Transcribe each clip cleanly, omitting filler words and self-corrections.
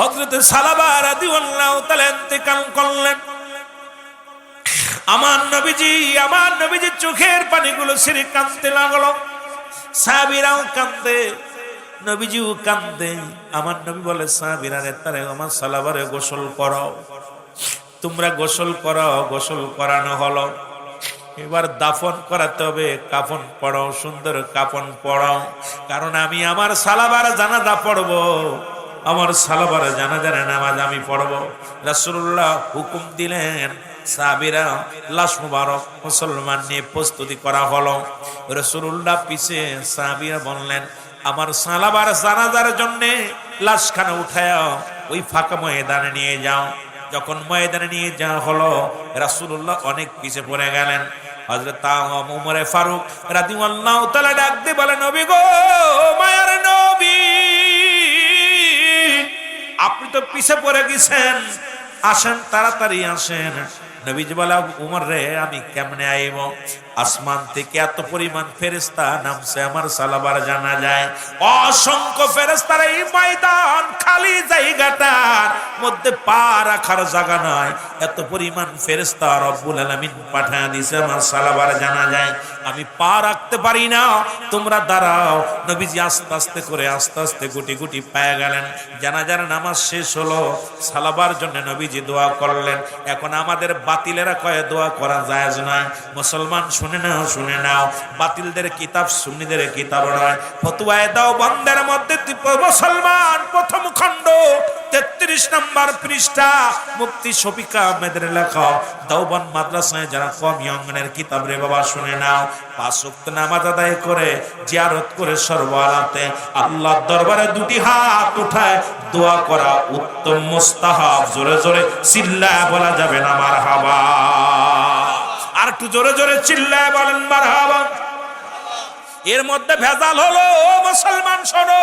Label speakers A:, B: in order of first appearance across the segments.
A: হযরত সালাবা রাদিয়াল্লাহু তাআলা ইন্তেকাল করলেন। আমার নবীজি চোখের পানিগুলো ছেড়ে কাঁদতে লাগলো। সাহাবীরাও কাঁদে, নবীজিও কাঁদে। আমার নবী বলে, সাহাবীরা রে, তারে আমার সালাবারে গোসল করাও। তোমরা গোসল করাও। গোসল করানো হলো। এবার দাফন করাতে হবে। কাফন পড়াও, সুন্দর কাফন পড়াও, কারণ আমি আমার সালাবার জানাজা পড়বো। আমার সালাবার জানাজার নামাজ আমি পড়বো। রাসূলুল্লাহ হুকুম দিলেন, সাহাবীরা লাশ মুবারক মুসলমান নিয়ে প্রস্তুতি করা হলো। রাসূলুল্লাহ পিছে, সাহাবীরা বললেন, আমার সালাবার জানাজার জন্য লাশখানা উঠায়া ওই ফাঁকা ময়দানে নিয়ে যাও। যখন ময়দানে নিয়ে যাওয়া হলো, রাসূলুল্লাহ অনেক পিছে পড়ে গেলেন। হযরত ওমর ফারুক রাদিয়াল্লাহু তাআলা ডাক দিয়ে বলেন, নবী গো, মায়ার নবী, আপনি তো পিছে পড়ে গেছেন, আসেন, তাড়াতাড়ি আসেন। নবীজি বলে, ওমর রে, আমি কেমনে আইব? আসমান থেকে এত পরিমাণ ফেরেশতা নামছে আমার সালাবার জানাজায়। অসংখ্য ফেরেশতার এই ময়দান খালি জায়গাটার মধ্যে পা রাখার জায়গা নাই। এত পরিমাণ ফেরেশতা রব্বুল আলামিন পাঠিয়ে দিয়েছে আমার সালাবার জানাজায়। আমি পা রাখতে পারি না, তোমরা দাঁড়াও। নবীজি আস্তে আস্তে গুটি গুটি পায়ে গেলেন। জানাজার নামাজ শেষ হলো। সালাবার জন্য নবীজি দোয়া করলেন। এখন আমাদের বাতিলেরা কয়ে দোয়া করা জায়েজ নয়। মুসলমান শুনে নাও, বাতিলদের কিতাব সুন্নিদের কিতাব নয়। ফতোয়ায়ে দেওবন্দের মধ্যে মুসলমান প্রথম খণ্ড 33 নম্বর পৃষ্ঠা, মুফতি শফিক আহমেদের লেখা দেওবন্দ মাদ্রাসায় যারা কওমি অঙ্গনের কিতাব রে বাবা, শুনে নাও। 5 ওয়াক্ত নামাজ আদায় করে, জিয়ারত করে, সর্বহালাতে আল্লাহর দরবারে দুটি হাত উঠায় দোয়া করা উত্তম মুস্তাহাব। জোরে জোরে চিল্লায় বলা যাবে না মারহাবা? আর একটু জোরে জোরে চিল্লায় বলেন মারহাবা। এর মধ্যে ভেজাল হলো, মুসলমান শোনো,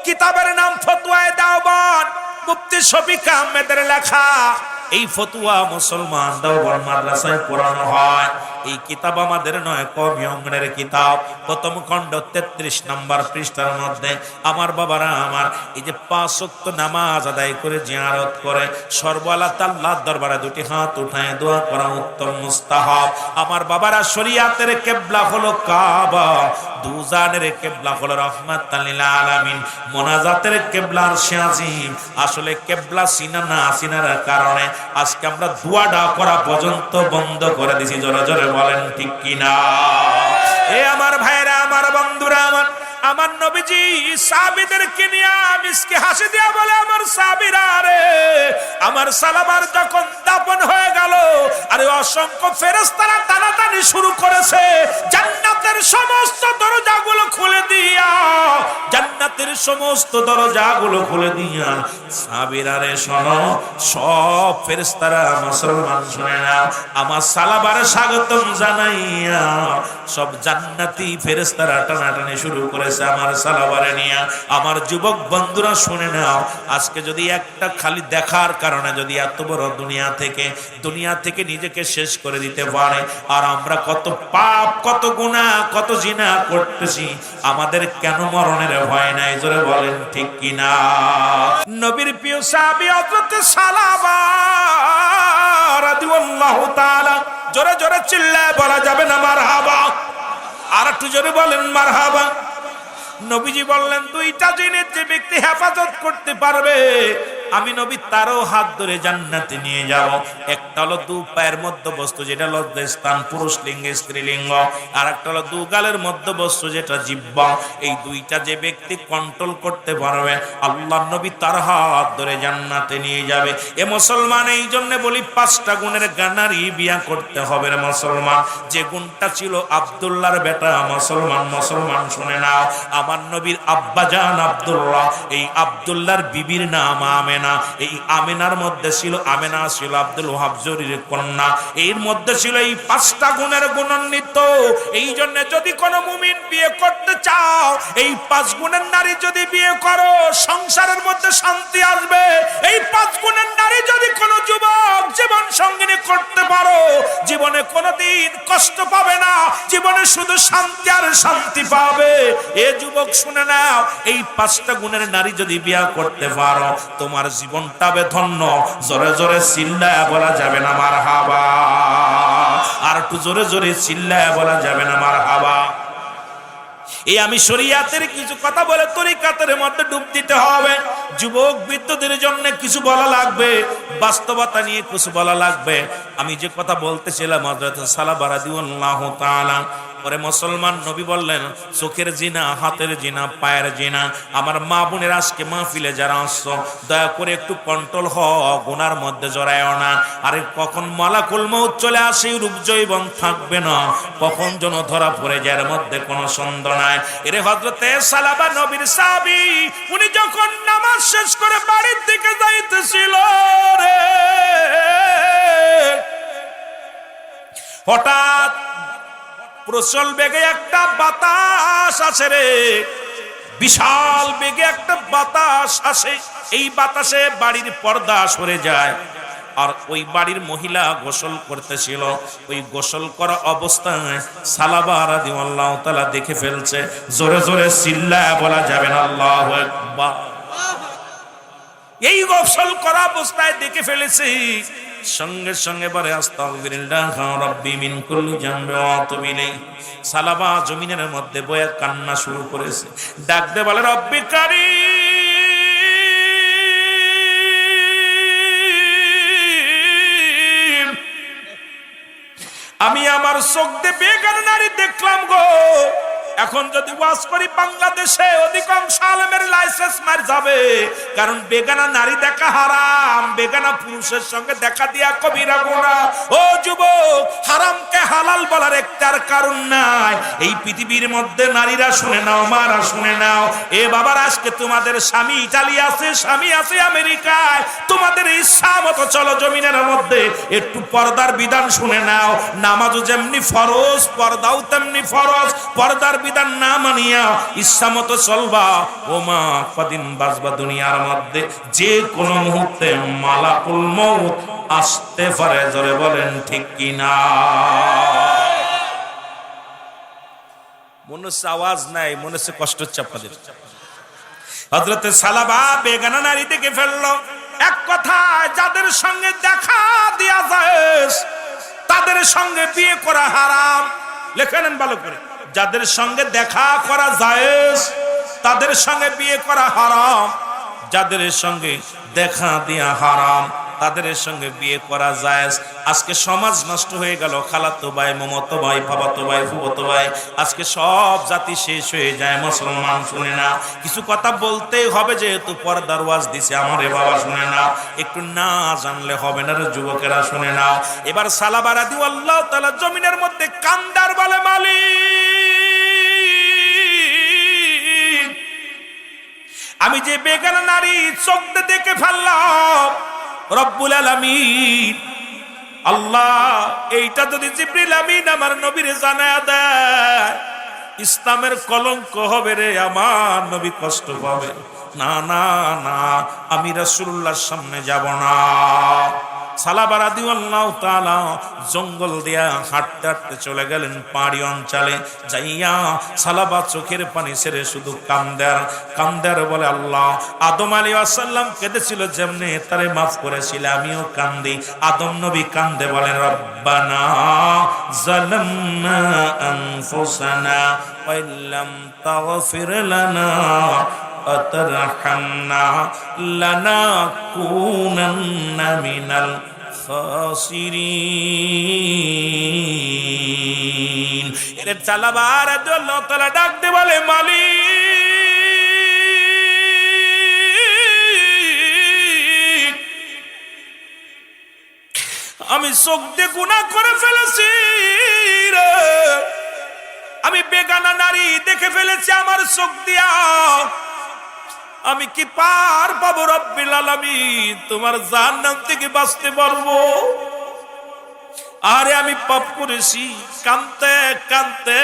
A: কিতাবের নাম ফতোয়ায়ে দেওবন্দ, মুফতি শফিক আহমেদের লেখা। এই ফতোয়া মুসলমান দেওবন্দ মাদ্রাসায় পড়ানো হয়। এই কিতাব আমাদের নয়, কওমি অঙ্গনের কিতাব। প্রথম খণ্ড 33 নম্বর পৃষ্ঠার মধ্যে আমার বাবারা আমার, এই যে 5 ওয়াক্ত নামাজ আদায় করে, জিয়ারত করে, সর্বহালাতে আল্লাহর দরবারে দুটি হাত উঠায় দোয়া করা উত্তম মুস্তাহাব। আমার বাবারা, শরীয়তের কিবলা হলো কাবা, দুজানের কিবলা হলো রাহমাতাল লিল আলামিন, মুনাজাতের কিবলা আরশে আজিম। আসলে কিবলা চিনার কারণে আজকে আমরা দোয়াটা করা পর্যন্ত বন্ধ করে দিছি। জোরে জোরে বলেন ঠিক কিনা? এ আমার ভাইরা, আমার বন্ধুরা, আমার নবীজি সাহাবীদেরকে নিয়ে মিসকে হাসি দিয়া বলে, আমার সাহাবীরা রে, আমার সালাবার যখন দাফন হয়ে গেল, আরে অসংখ্য ফেরেশতারা টানাটানি শুরু করেছে জান্নাতের সমস্ত দরজাগুলো খুলে দিয়া, জান্নাতের সমস্ত দরজাগুলো খুলে দিয়া। সাহাবীরা রে শোনো, সব ফেরেশতারা, মুসলমান শুনে না, আমার সালাবার স্বাগতম জানাইয়া সব জান্নাতি ফেরেশতারা টানাটানি শুরু করেছে আমার সালাবারে নিয়া। আমার যুবক বন্ধুরা শুনে নাও, আজকে যদি একটা খালি দেখার কারণে যদি এত বড় দুনিয়া থেকে নিজেকে শেষ করে দিতে পারে, আর আমরা কত পাপ, কত গুনাহ, কত জিনা করতেছি, আমাদের কেন মরণের ভয় নাই? জোরে বলেন ঠিক কিনা? নবীর প্রিয় সাহাবী হযরত সালাবা রাদিয়াল্লাহু তাআলা, জোরে জোরে চিল্লায় বলা যাবে না মারহাবা? আর একটু জোরে বলেন মারহাবা। নবীজি বললেন, দুইটা জিনিস যে ব্যক্তি হেফাজত করতে পারবে, আমি নবী তারও হাত ধরে জান্নাতে নিয়ে যাব। একটা হলো 2 পায়ের মধ্যবস্তু, যেটা লজ্জাস্থান, পুরুষ লিঙ্গে স্ত্রীলিঙ্গ। আর একটা হলো 2 গালের মধ্যবস্তু, যেটা জিহ্বা। এই দুইটা যে ব্যক্তি কন্ট্রোল করতে পারবে, আল্লাহর নবী তার হাত ধরে জান্নাতে নিয়ে যাবে। এ মুসলমান, এই জন্য বলি 5টা গুণের গানারই বিয়া করতে হবে রে মুসলমান। যে গুণটা ছিল আব্দুল্লাহর বেটা, মুসলমান শুনে নাও, আমার নবীর আব্বাজান আব্দুল্লাহ, এই আব্দুল্লাহর বিবির নাম আমেনা। আমেনা। এই আমেনার মধ্যে ছিল, আমেনা ছিল আব্দুল ওয়াহাব জরির কন্যা। এর মধ্যে ছিল এই 5টা গুণের গুণান্বিত। এই জন্য যদি কোনো মুমিন বিয়ে করতে চাও, এই 5 গুণের নারী যদি বিয়ে করো, সংসারের মধ্যে শান্তি আসবে। এই 5 গুণের নারী যদি কোনো যুবক জীবন সঙ্গিনী করতে পারো, জীবনে কোনোদিন কষ্ট পাবে না, জীবনে শুধু শান্তি আর শান্তি পাবে। এ যুবক শুনে নাও, এই 5টা গুণের নারী যদি বিয়ে করতে পারো, তোমার জীবনটা হবে ধন্য। জোরে জোরে চিল্লায়া বলা যাবে না মারহাবা। আর একটু জোরে জোরে চিল্লায়া বলা যাবে না মারহাবা। এই আমি শরীয়তের কিছু কথা বলে তরিকাতের মধ্যে ডুব দিতে হবে। যুবক বৃদ্ধদের জন্য কিছু বলা লাগবে, বাস্তবতা নিয়ে কিছু বলা লাগবে। আমি যে কথা বলতেছিলাম হযরত সালাবা রাদিয়াল্লাহু তাআলা, পরে মুসলমান নবী বললেন, চোখের জিনা, হাতের জিনা, পায়ের জিনা। আমার মা বোনের আজকে মাহফিলে যারা আসছো, দয়া করে একটু কন্ট্রোল হও, গুনার মধ্যে জড়ায়ও না। আরে কখন মালাকুল মউত চলে আসে, রূপ জৈবন থাকবে না, কখন যেন ধরা পড়ে যায়, এর মধ্যে কোনো সন্দেহ নাই। এরে হযরতে সালাবা নবীর সাহাবী, উনি যখন নামাজ শেষ করে বাড়ির দিকে যাইতেছিল রে, হঠাৎ প্রচল বেগে একটা বাতাস আসে রে, বিশাল বেগে একটা বাতাস আসে। এই বাতাসে বাড়ির পর্দা সরে যায়। আর ওই বাড়ির মহিলা গোসল করতেছিল। ওই গোসল করা অবস্থায় সালাবা রাদিয়াল্লাহু তাআলা দেখে ফেলছে। জোরে জোরে চিল্লায়া বলা যাবে না আল্লাহু আকবার। এই গোসল করা অবস্থায় দেখে ফেলেছে, সঙ্গে সঙ্গে বলে আস্তাগফিরুল্লাহ রাব্বি মিন কুল্লি জামবি ওয়া আতুবু ইলাইহি। সালাবা জমিনের মধ্যে বয়ে কান্না শুরু করেছে। ডাক দে বলে, রব্বি কারীম, আমি আমার চোখ দিয়ে বেগানা নারী দেখলাম গো। এখন যদি ওয়াজ করি বাংলাদেশে অধিকাংশ আলেমের লাইসেন্স মার যাবে, কারণ বেগানা নারী দেখা হারাম, বেগানা পুরুষের সঙ্গে দেখা দিয়া কবিরা গুনাহ। ও যুবক, হারামকে হালাল বলার একটার কারণ নাই। এই পৃথিবীর মধ্যে নারীরা শুনে নাও, মারা শুনে নাও, এ বাবার আজকে তোমাদের স্বামী ইতালি আছে, স্বামী আছে আমেরিকায়, তোমাদের ইচ্ছা মতো চলো জমিনের মধ্যে। একটু পর্দার বিধান শুনে নাও, নামাজও যেমনি ফরজ, পর্দাও তেমনি ফরজ। পর্দার বিধান না মানিয়া ইচ্ছা মতো চলবা, ও মা কদিন বাঁচবা দুনিয়ার মধ্যে, যে কোনো মুহূর্তে মালাকুল মউত আসতে পারে। জোরে বলেন ঠিক কিনা? মনে হচ্ছে আওয়াজ নাই, মনে হচ্ছে কষ্ট হচ্ছে আপনাদের। হযরতে সালাবা বেগানা নারী দেখে ফেললো। এক কথা, যাদের সঙ্গে দেখা দেয়া যায় তাদের সঙ্গে বিয়ে করা হারাম। লেখে নেন ভালো করে, যাদের সঙ্গে দেখা করা জায়েজ তাদের সঙ্গে বিয়ে করা হারাম, যাদের সঙ্গে দেখা দেয়া হারাম তাদের সঙ্গে বিয়ে করা জায়েজ। আজকে সমাজ নষ্ট হয়ে গেল। খালাতো ভাই, মামাতো ভাই, বাবাতো ভাই, ফুফাতো ভাই, আজকে সব জাতি শেষ হয়ে যায়। মুসলমান শুনে না, কিছু কথা বলতেই হবে, যেহেতু পর্দার ওয়াজ দিছে। আমারে বাবা শুনে না, একটু না জানলে হবে না রে যুবকেরা, শুনে নাও। এবার সালাবা রাদিয়াল্লাহু তাআলা জমিনের মধ্যে কান্দার বলে, মালিক, আমি যে বেগানা নারী চোখ দেখে ফেললাম, রব্বুল আলামিন আল্লাহ, এইটা যদি জিবরিল আমিন আমার নবীরে জানায়া দেয়, ইসলামের কলঙ্ক হবে রে, আমার নবী কষ্ট পাবে। না না না, আমি রাসূলুল্লাহর সামনে যাব না। সালাবা রাদিয়াল্লাহু তাআলা জঙ্গল দিয়া হাঁটতে হাঁটতে চলে গেলেন পাহাড়ি অঞ্চলে। যাইয়া সালাবা চোখের পানি ছেড়ে শুধু কান্দার বলে, আল্লাহ, আদম আলাইহিস সালাম কেঁদেছিল যেমনে তারে মাফ করেছিল, আমিও কান্দি। আদম নবী কান্দে বলেন, রব্বানা যালামনা আনফুসানা ওয়া ইল্লাম তাগফির লানা আতরহামনা লানাকুনান্না মিনাল খাসিরিন। এর চালাবার আল্লাহ তাআলা ডাক দে বলে, মালিক, আমি চোখ দিয়ে গুনাহ করে ফেলেছি রে, আমি বেগানা নারী দেখে ফেলেছি আমার চোখ দিয়া। আমি কি পার পাবো রব্বিল আলামিন, তোমার জাহান্নাম থেকে বাঁচতে পারবো? আরে আমি পাপ করেছি। কাঁদতে কাঁদতে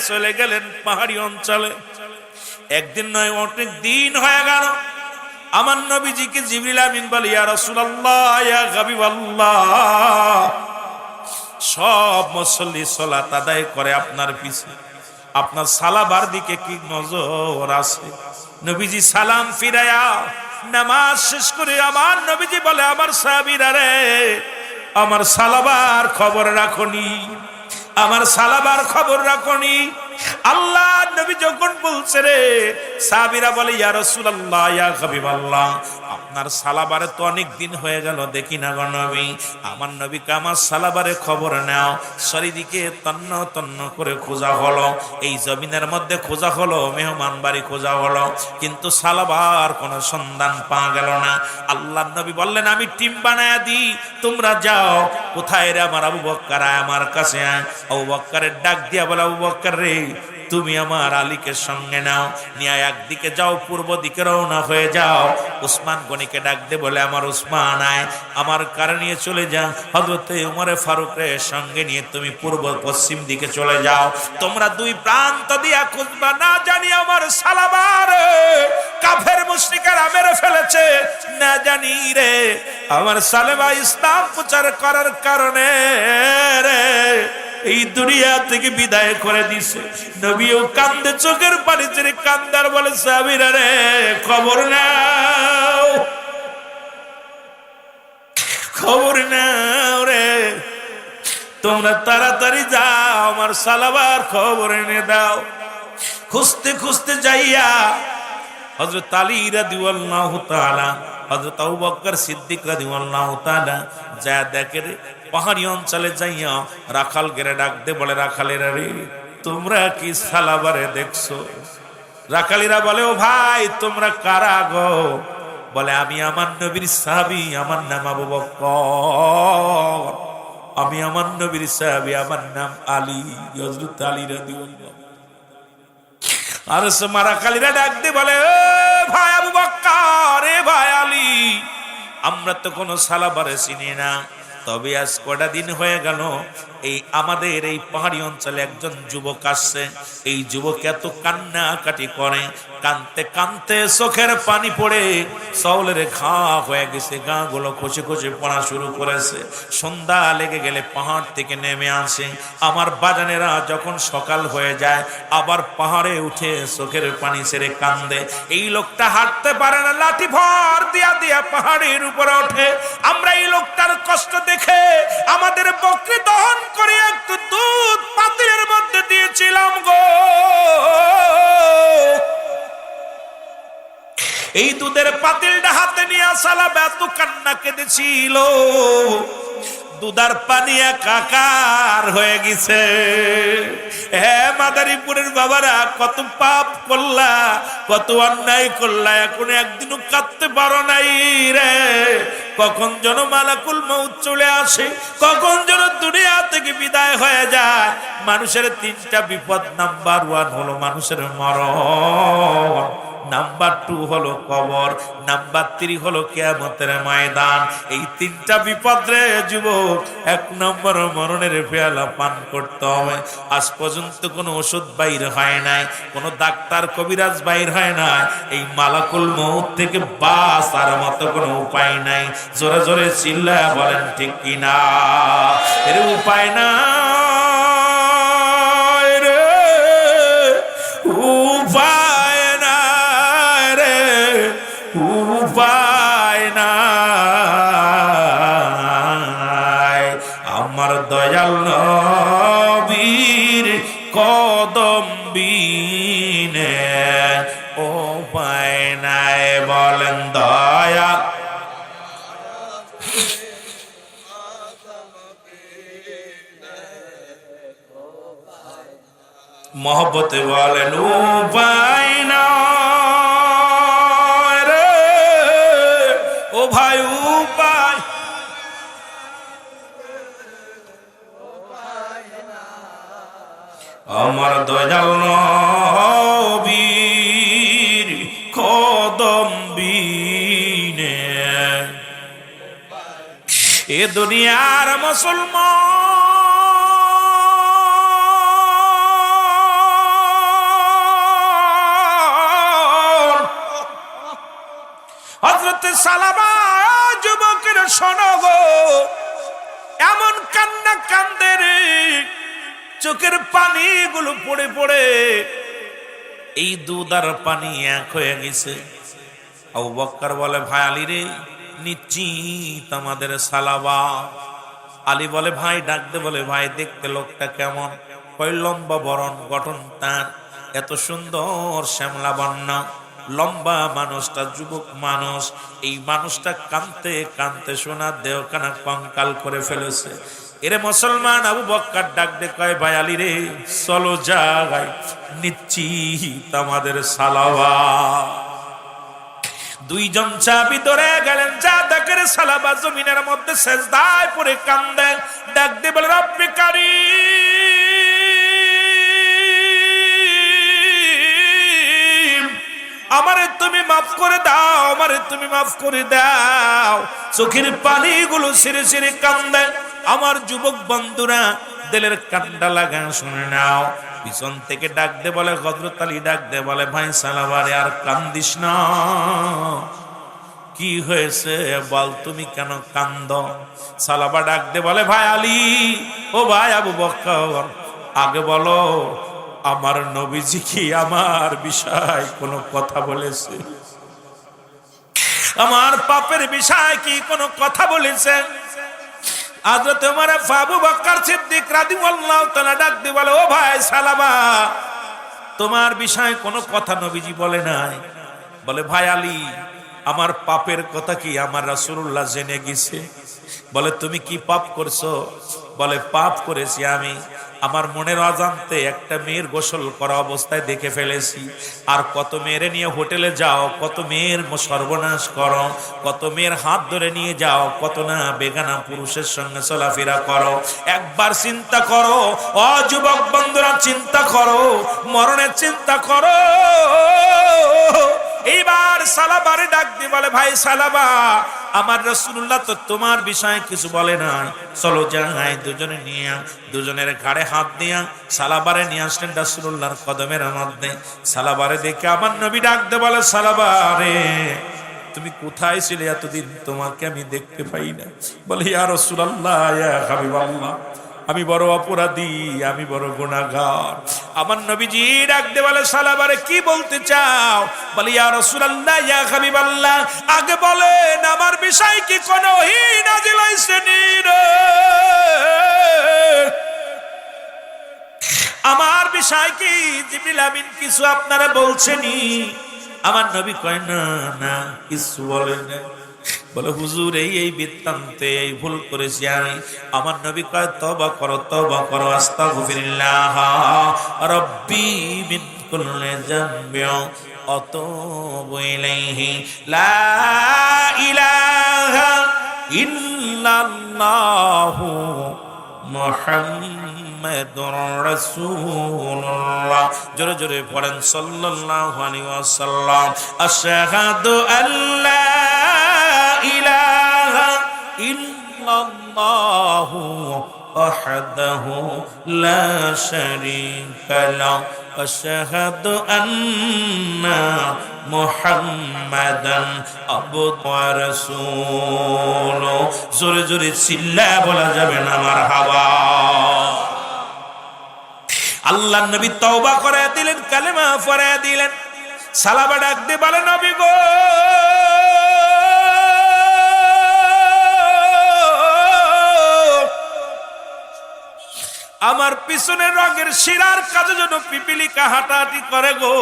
A: চলে গেলেন পাহাড়ি অঞ্চলে। একদিন নয়, অনেক দিন হয়ে গেল। আমার নবীজিকে জিবরিল আমিন বলে, ইয়া রাসূলুল্লাহ, ইয়া হাবিবাল্লাহ, সব মুসল্লি সালাত আদায় করে আপনার পিছে, আপনার সালাবার দিকে কি নজর আছে? নবীজি সালাম ফিরায়া নামাজ শেষ করে আমার নবীজি বলে, আমার সাহাবীরা রে, আমার সালাবার খবর রাখনি, আমার সালাবার খবর রাখনি। আল্লাহ নবী যখন বলছে রে, সাহাবীরা বলে, ইয়া রাসূলুল্লাহ, ইয়া হাবিবাল্লাহ, আপনার সালাবারে তো অনেক দিন হয়ে গেল দেখি না গো নবী। আমার নবীকে আমার সালাবারে খবর নাও। চারিদিকে তন্ন তন্ন করে খোঁজা হলো, এই জমিনের মধ্যে খোঁজা হলো, মেহমান বাড়ি খোঁজা হলো, কিন্তু সালাবার কোনো সন্ধান পাওয়া গেল না। আল্লাহ নবী বললেন, আমি টিম বানায়া দিই, তোমরা যাও। কোথায় রে আমার আবু বকর, আমার কাছে আয়। আবু বকরের ডাক দিয়া বলে, আবু বকর রে, তুমি আমার আলীকে সঙ্গে নাও, নিয়ে একদিকে যাও, পূর্ব দিকে রওনা হয়ে যাও। উসমান গনিকে ডাক দে, বলে, আমার উসমান আয়, আমার কারে নিয়ে চলে যা। হযরতে উমরে ফারুকের সঙ্গে নিয়ে তুমি পূর্ব পশ্চিম দিকে চলে যাও। তোমরা দুই প্রান্ত দিয়া খুঁজবা, না জানি আমার সালাবার কাফের মুশরিকেরা মেরে ফেলেছে, না জানি রে আমার সালেমা ইসলাম প্রচার করার কারণে রে এই দুনিয়া থেকে বিদায় করে দিছে। নবীও কান্দে, চোখের পানি ছেড়ে কান্দার বলে, সাহাবীরা রে, খবর নাও, খবর নাও রে, তোমরা তাড়াতাড়ি যাও, আমার সালাবার খবর এনে দাও। খুঁজতে খুঁজতে যাইয়া হযরত আলী রাদিয়াল্লাহু তাআলা, হযরত আবু বকর সিদ্দিক রাদিয়াল্লাহু তাআলা যা দেখে রে, পাহাড়ি অঞ্চলে যাইয়া রাখাল গেরে ডাক দে, বলে, রাখালেরা রে, তোমরা কি সালাবারে দেখছো? রাখালিরা বলে, ও ভাই, তোমরা কারা গো? বলে, আমি আমার নবীর সাহাবী, আমার নাম আবু বকর, আমি আমার নবীর সাহাবী, আমার নাম আলী, হযরত আলী রাদিয়াল্লাহু। আর রাখালিরা ডাক দে বলে, ও ভাই আবু বকর, এ ভাই আলী, আমরা তো কোনো সালাবারে চিনি না, তবে আজ কটা দিন হয়ে গেল এই আমাদের এই পাহাড়ি অঞ্চলে একজন যুবক আসছে। এই যুবক এত কান্নাকাটি করে, কানতে কানতে চোখের পানি পড়ে চাউলের ঘা হয়ে গেছে, গা গুলো খসে খসে পড়া শুরু করেছে। সন্ধ্যা লেগে গেলে পাহাড় থেকে নেমে আসে। আমার বাজানেরা যখন সকাল হয়ে যায় আবার পাহাড়ে উঠে চোখের পানি ছেড়ে কান্দে। এই লোকটা হাঁটতে পারে না, লাঠি ভর দিয়া দিয়া পাহাড়ের উপরে ওঠে। আমরা এই লোকটার কষ্ট দেখে আমাদের বকরি দহন করে একটু দুধ পাতিলের মধ্যে দিয়েছিলাম গো। এই দুধের পাতিলটা হাতে নিয়ে সালাম এত কান্না কেঁদেছিল, দুধার পানি একাকার হয়ে গেছে। হ্যাঁ মাদারীপুরের বাবারা, কত পাপ করলা, কত অন্যায় করলা, এখন একদিনও কাঁদতে পারো নাই রে। কখন যেন মালাকুল মউত চলে আসে, কখন যেন দুনিয়া থেকে বিদায় হয়ে যায়। মানুষের তিনটা বিপদ, নাম্বার 1 হলো মানুষের মরণ, নাম্বার 2 হলো কবর, নাম্বার 3 হলো কিয়ামতের ময়দান। এই তিনটা বিপদ রে যুবক, 1 নম্বর মরণের পেয়ালা পান করতে হবে। আজ পর্যন্ত কোনো ওষুধ বাইর হয় নাই, কোনো ডাক্তার কবিরাজ বাইর হয় না। এই মালাকুল মউত থেকে বাঁচার মতো কোনো উপায় নাই। জোরে জোরে চিল্লায়া বলেন ঠিক কিনা? এর উপায় না রে, উপায় না রে, উপায় নাই। আমার দয়াল নবীর কদম বিনে উপায় নাই। বলেন দয়াল মোহব্বতে বলেন উপায় নাই রে, ও ভাই উপায়। আমার দয়াল নবীর কদম এ দুনিয়ার মুসলমান হযরত সালামা যুবকের শোনো গো, এমন কান্না কান্দে রে, চোখের পানিগুলো পড়ে পড়ে এই দুধ আর পানি এক হয়ে গেছে। আবু বকর বলে, ভাই আলী রে, নিশ্চিত আমাদের সালাবা। আলী বলে, ভাই ডাকতে বলে, ভাই দেখতে লোকটা কেমন? কই লম্বা বরণ গঠন তার, এত সুন্দর শ্যামলা বর্ণা, লম্বা মানুষটা, যুবক মানুষ। এই মানুষটা কাঁদতে কাঁদতে সোনার দেহখানা কঙ্কাল করে ফেলেছে। এরে মুসলমান, আবু বকর ডাক দে কয়, ভাই আলী রে, চলো যাই, নিশ্চিত আমাদের সালাবা। দুইজন চাবি ধরে গেলেন, যা দেখেন সালাবা জমিনের মধ্যে সেজদায় পড়ে কান্দে, ডাক দিয়ে বলে, রব্বে কারীম, আমারে তুমি মাফ করে দাও, আমারে তুমি মাফ করে দাও। চোখের পানিগুলো ছিঁড়ে ছিঁড়ে কান্দে। আমার যুবক বন্ধুরা, দিলের কান্ডা লাগা শুনে নাও। পিছন থেকে ডাক দে বলে, হযরত আলী ডাক দে বলে, ভাই সালাবারে আর কান্দিস না, কি হয়েছে বল, তুমি কেন কান্দ? সালাবা ডাক দে বলে, ভাই আলী, ও ভাই আবু বকর, আগে বলো, আমার নবীজি কি আমার বিষয় কোনো কথা বলেছে? আমার পাপের বিষয় কি কোনো কথা বলেছেন? হযরত ওমর আবু বকর সিদ্দিক রাদিয়াল্লাহু তাআলা ডাক দিয়ে বলে, ও ভাই সালাবা, তোমার বিষয়ে কোনো কথা নবীজি বলে নাই? বলে, ভাই আলী, আমার পাপের কথা কি আমার রাসূলুল্লাহ জেনে গেছে? বলে, তুমি কি পাপ করছো? বলে, পাপ করেছি আমি আমার মনের অজান্তে একটা মেয়ের গোসল করা অবস্থায় দেখে ফেলেছি। আর কত মেয়েরে নিয়ে হোটেলে যাও, কত মেয়ের সর্বনাশ করো, কত মেয়ের হাত ধরে নিয়ে যাও, কত না বেগানা পুরুষের সঙ্গে চলাফেরা করো। একবার চিন্তা করো, ও যুবক বন্ধুরা, চিন্তা করো, মরণের চিন্তা করো। এইবার সালাবারে ডাক দিয়ে বলে, ভাই সালাবা, আমার রাসূলুল্লাহ তো তোমার বিষয়ে কিছু বলে না, চলো যাই। দুজনে নিয়ে দুজনের ঘাড়ে হাত দিয়া সালাবারে নিয়ে আসলেন রাসূলুল্লাহর কদমের মধ্যে। সালাবারে দেখে আমার নবী ডাক দিয়ে বলে, সালাবারে, তুমি কোথায় ছিলে এতদিন? তোমাকে আমি দেখতে পাই না। বলে, ইয়া রাসূলুল্লাহ, ইয়া হাবিবাল্লাহ, আমি বড় অপরাধী, আমি বড় গুনাহগার। আমার নবীজি ডাক দিয়ে বলে, সালাবারে, কি বলতে চাও? বলে, ইয়া রাসূলুল্লাহ, ইয়া হাবিবাল্লাহ, আগে বলেন আমার বিষয় কি কোনো ওহী নাযিল হইছে নি? আমার বিষয় কি জিবরিল আমিন কিছু আপনারা বলছেনই? আমার নবী কয়, না না, কিছু বলেন না। বলে, হুজুর, এই বৃত্তান্তে এই ভুল করেছি আমি। আমার নবী কয়, তওবা করো, তওবা করো, আস্তাগফিরুল্লাহ রাব্বি মিন কুল্লি যামবি আতুবু ইলাইহি, লা ইলাহা ইল্লাল্লাহু মুহাম্মাদুর রাসূলুল্লাহ। জোরে জোরে পড়েন, সাল্লাল্লাহু আলাইহি ওয়াসাল্লাম। আশহাদু আল্লা ইলাহা ইল্লাল্লাহু ওয়াহদাহু লা শারীকা লাহু আশহাদু আন্না মুহাম্মাদান আবদুহু ওয়া রাসূলুহু। জোরে জোরে চিল্লায়া বলা যাবে না মারহাবা। আল্লাহর নবী তওবা করে দিলেন, কালেমা পড়ে দিলেন। সালাবা ডাক দিয়ে বলে, নবী গো, আমার পিছনের রঙের শিরার কাছে যেন পিপিলিকা হাঁটাহাঁটি করে গো।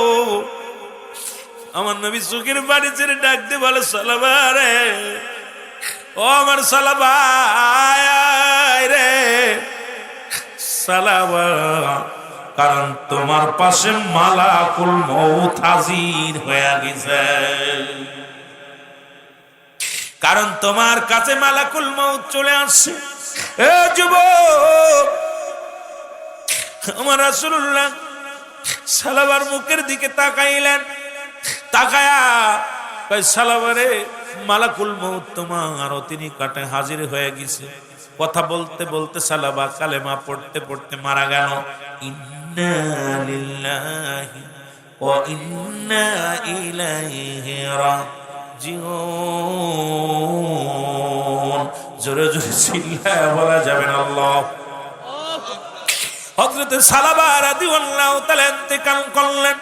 A: আমার নবী চোখের বাড়ি ছেড়ে ডাক দিয়ে বলে, সালাবা রে, ও আমার সালাবা রে, সালাবা, কারণ তোমার পাশে মালাকুল মউত হাজির হয়ে গেছে। কারণ তোমার কাছে মালাকুল মউত চলে আসছে। এ যুবক, আমার রাসূলুল্লাহ সালাবার মুখের দিকে তাকাইলেন। তাকায়া কয়, সালাবারে, মালাকুল মউত তোমার তিনি কাটে হাজির হয়ে গেছে। কথা বলতে বলতে সালাবা কালেমা পড়তে পড়তে মারা গেল। ইন্না লিল্লাহি ওয়া ইন্না ইলাইহি রাজিউন। জোরে জোরে চিল্লায়া বলা যাবে না আল্লাহ। হযরত সালাবা রাদিয়াল্লাহু তাআলা ইন্তেকাল করলেন।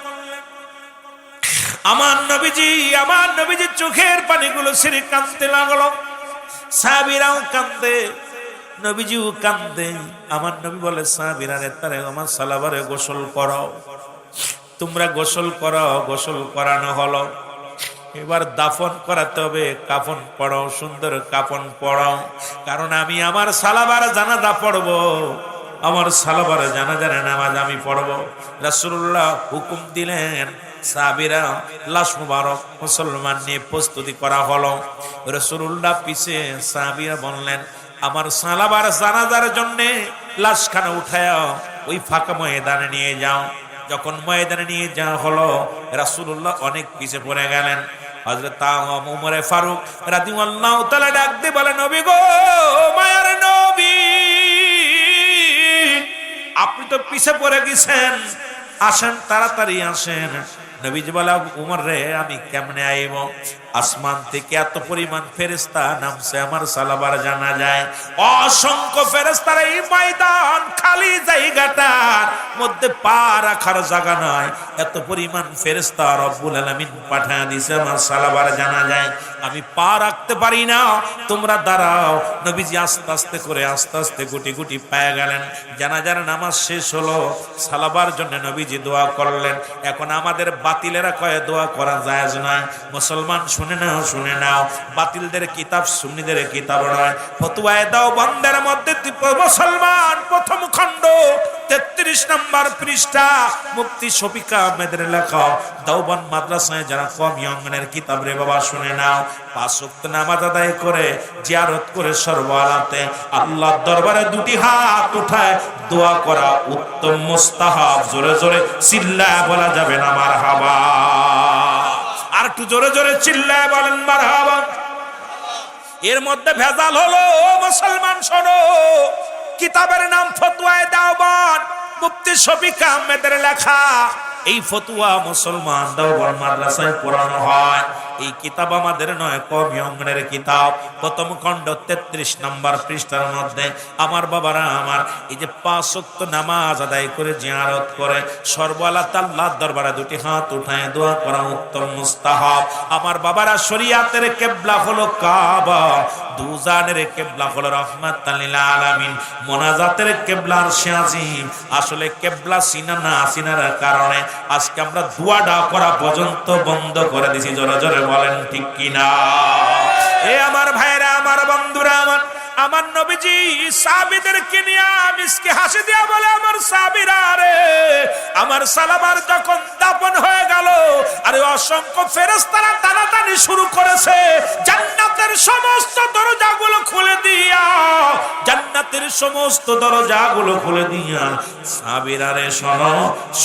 A: আমার নবীজি চোখের পানিগুলো ছেড়ে কাঁদতে লাগলো। সাহাবীরাও কাঁদে, নবীজিও কাঁদে। আমার নবী বলে, সাহাবীরা রে, তারে আমার সালাবারে গোসল করো। তোমরা গোসল করো। গোসল করানো হলো। এবার দাফন করাতে হবে। কাফন পড়াও, সুন্দর কাফন পড়াও, কারণ আমি আমার সালাবার জানাজা পড়বো। আমার সালাবার জানাজার নামাজ আমি পড়বো। রাসূলুল্লাহ হুকুম দিলেন, সাহাবীরা লাশ মুবারক মুসলমান নিয়ে প্রস্তুতি করা হলো। রাসূলুল্লাহ পিছে, সাহাবীরা বললেন, আমার সালাবার জানাজার জন্য লাশখানা উঠায় ওই ফাঁকা ময়দানে নিয়ে যাও। যখন ময়দানে নিয়ে যাওয়া হলো, রাসূলুল্লাহ অনেক পিছে পড়ে গেলেন। হযরত ওমর ফারুক রাদিয়াল্লাহু তাআলা ডাক দিয়ে বলে, নবী গো, মায়ার নবী, আপনি তো পিছে পড়ে গেছেন, আসেন, তাড়াতাড়ি আসেন। নবীজি বলে, উমর রে, আমি কেমনে আইব? আসমান থেকে এত পরিমাণ ফেরেশতা নামছে আমার সালাবার জানাজায়। অসংখ্য ফেরেশতার এই ময়দান খালি জায়গাটার মধ্যে পা রাখার জায়গা নাই। এত পরিমাণ ফেরেশতা রব্বুল আলামিন পাঠিয়ে দিয়েছে আমার সালাবার জানাজায়। আমি পা রাখতে পারি না, তোমরা দাঁড়াও। নবীজি আস্তে আস্তে গুটি গুটি পায়ে গেলেন। জানাজার নামাজ শেষ হলো। সালাবার জন্য নবীজি দোয়া করলেন। এখন আমাদের বাতিলেরা কয়ে দোয়া করা জায়েজ নয়। মুসলমান শুনে নাও, বাতিলদের কিতাব সুন্নিদের কিতাব নয়। ফতোয়ায়ে দেওবন্দের মধ্যে মুসলমান প্রথম খণ্ড 33 নম্বর পৃষ্ঠা, মুফতি শফিক আহমেদের লেখা দেওবন্দ মাদ্রাসায় যারা কওমি অঙ্গনের কিতাব রে বাবা, শুনে নাও। 5 ওয়াক্ত নামাজ আদায় করে, জিয়ারত করে, সর্বহালাতে আল্লাহর দরবারে দুটি হাত উঠায় দোয়া করা উত্তম মুস্তাহাব। জোরে জোরে চিল্লায়া বলা যাবে না মারহাবা? আর একটু জোরে জোরে চিল্লায় বলেন মারহাবা। এর মধ্যে ভেজাল হলো, মুসলমান শোনো, কিতাবের নাম ফতোয়ায়ে দেওবন্দ, মুফতি শফিক আহমেদের লেখা। এই ফতোয়া মুসলমান দেওবন্দ মাদ্রাসায় পড়ানো হয়। এই কিতাব আমাদের নয়, কওমি অঙ্গনের কিতাব। প্রথম খণ্ড 33 নম্বর পৃষ্ঠার মধ্যে আমার বাবারা আমার, এই যে 5 ওয়াক্ত নামাজ আদায় করে, জিয়ারত করে, সর্বহালাত আল্লাহর দরবারে দুটি হাত উঠায় দোয়া করা উত্তম মুস্তাহাব। আমার বাবারা, শরীয়তের কিবলা হলো কাবা, দুজানের কিবলা হলো রাহমাতাল লিল আলামিন, মোনাজাতের কিবলা আরশে আজিম। আসলে কিবলা চিনা না চিনার কারণে আজকে আমরা দোয়াটা করা পর্যন্ত বন্ধ করে দিছি। জোরে জোরে বলেন ঠিক কিনা? এ আমার ভাইরা, আমার বন্ধুরা, আমার নবীজি সাহাবীদেরকে নিয়ে মিসকে হাসি দিয়া বলে, আমার সাহাবীরা রে, আমার সালাবার যখন দাফন হয়ে গেল, আরে অসংখ্য ফেরেশতারা টানাটানি শুরু করেছে। জান্নাতের সমস্ত দরজাগুলো খুলে দিয়া, জান্নাতের সমস্ত দরজাগুলো খুলে দিয়া, সাহাবীরা রে শোনো,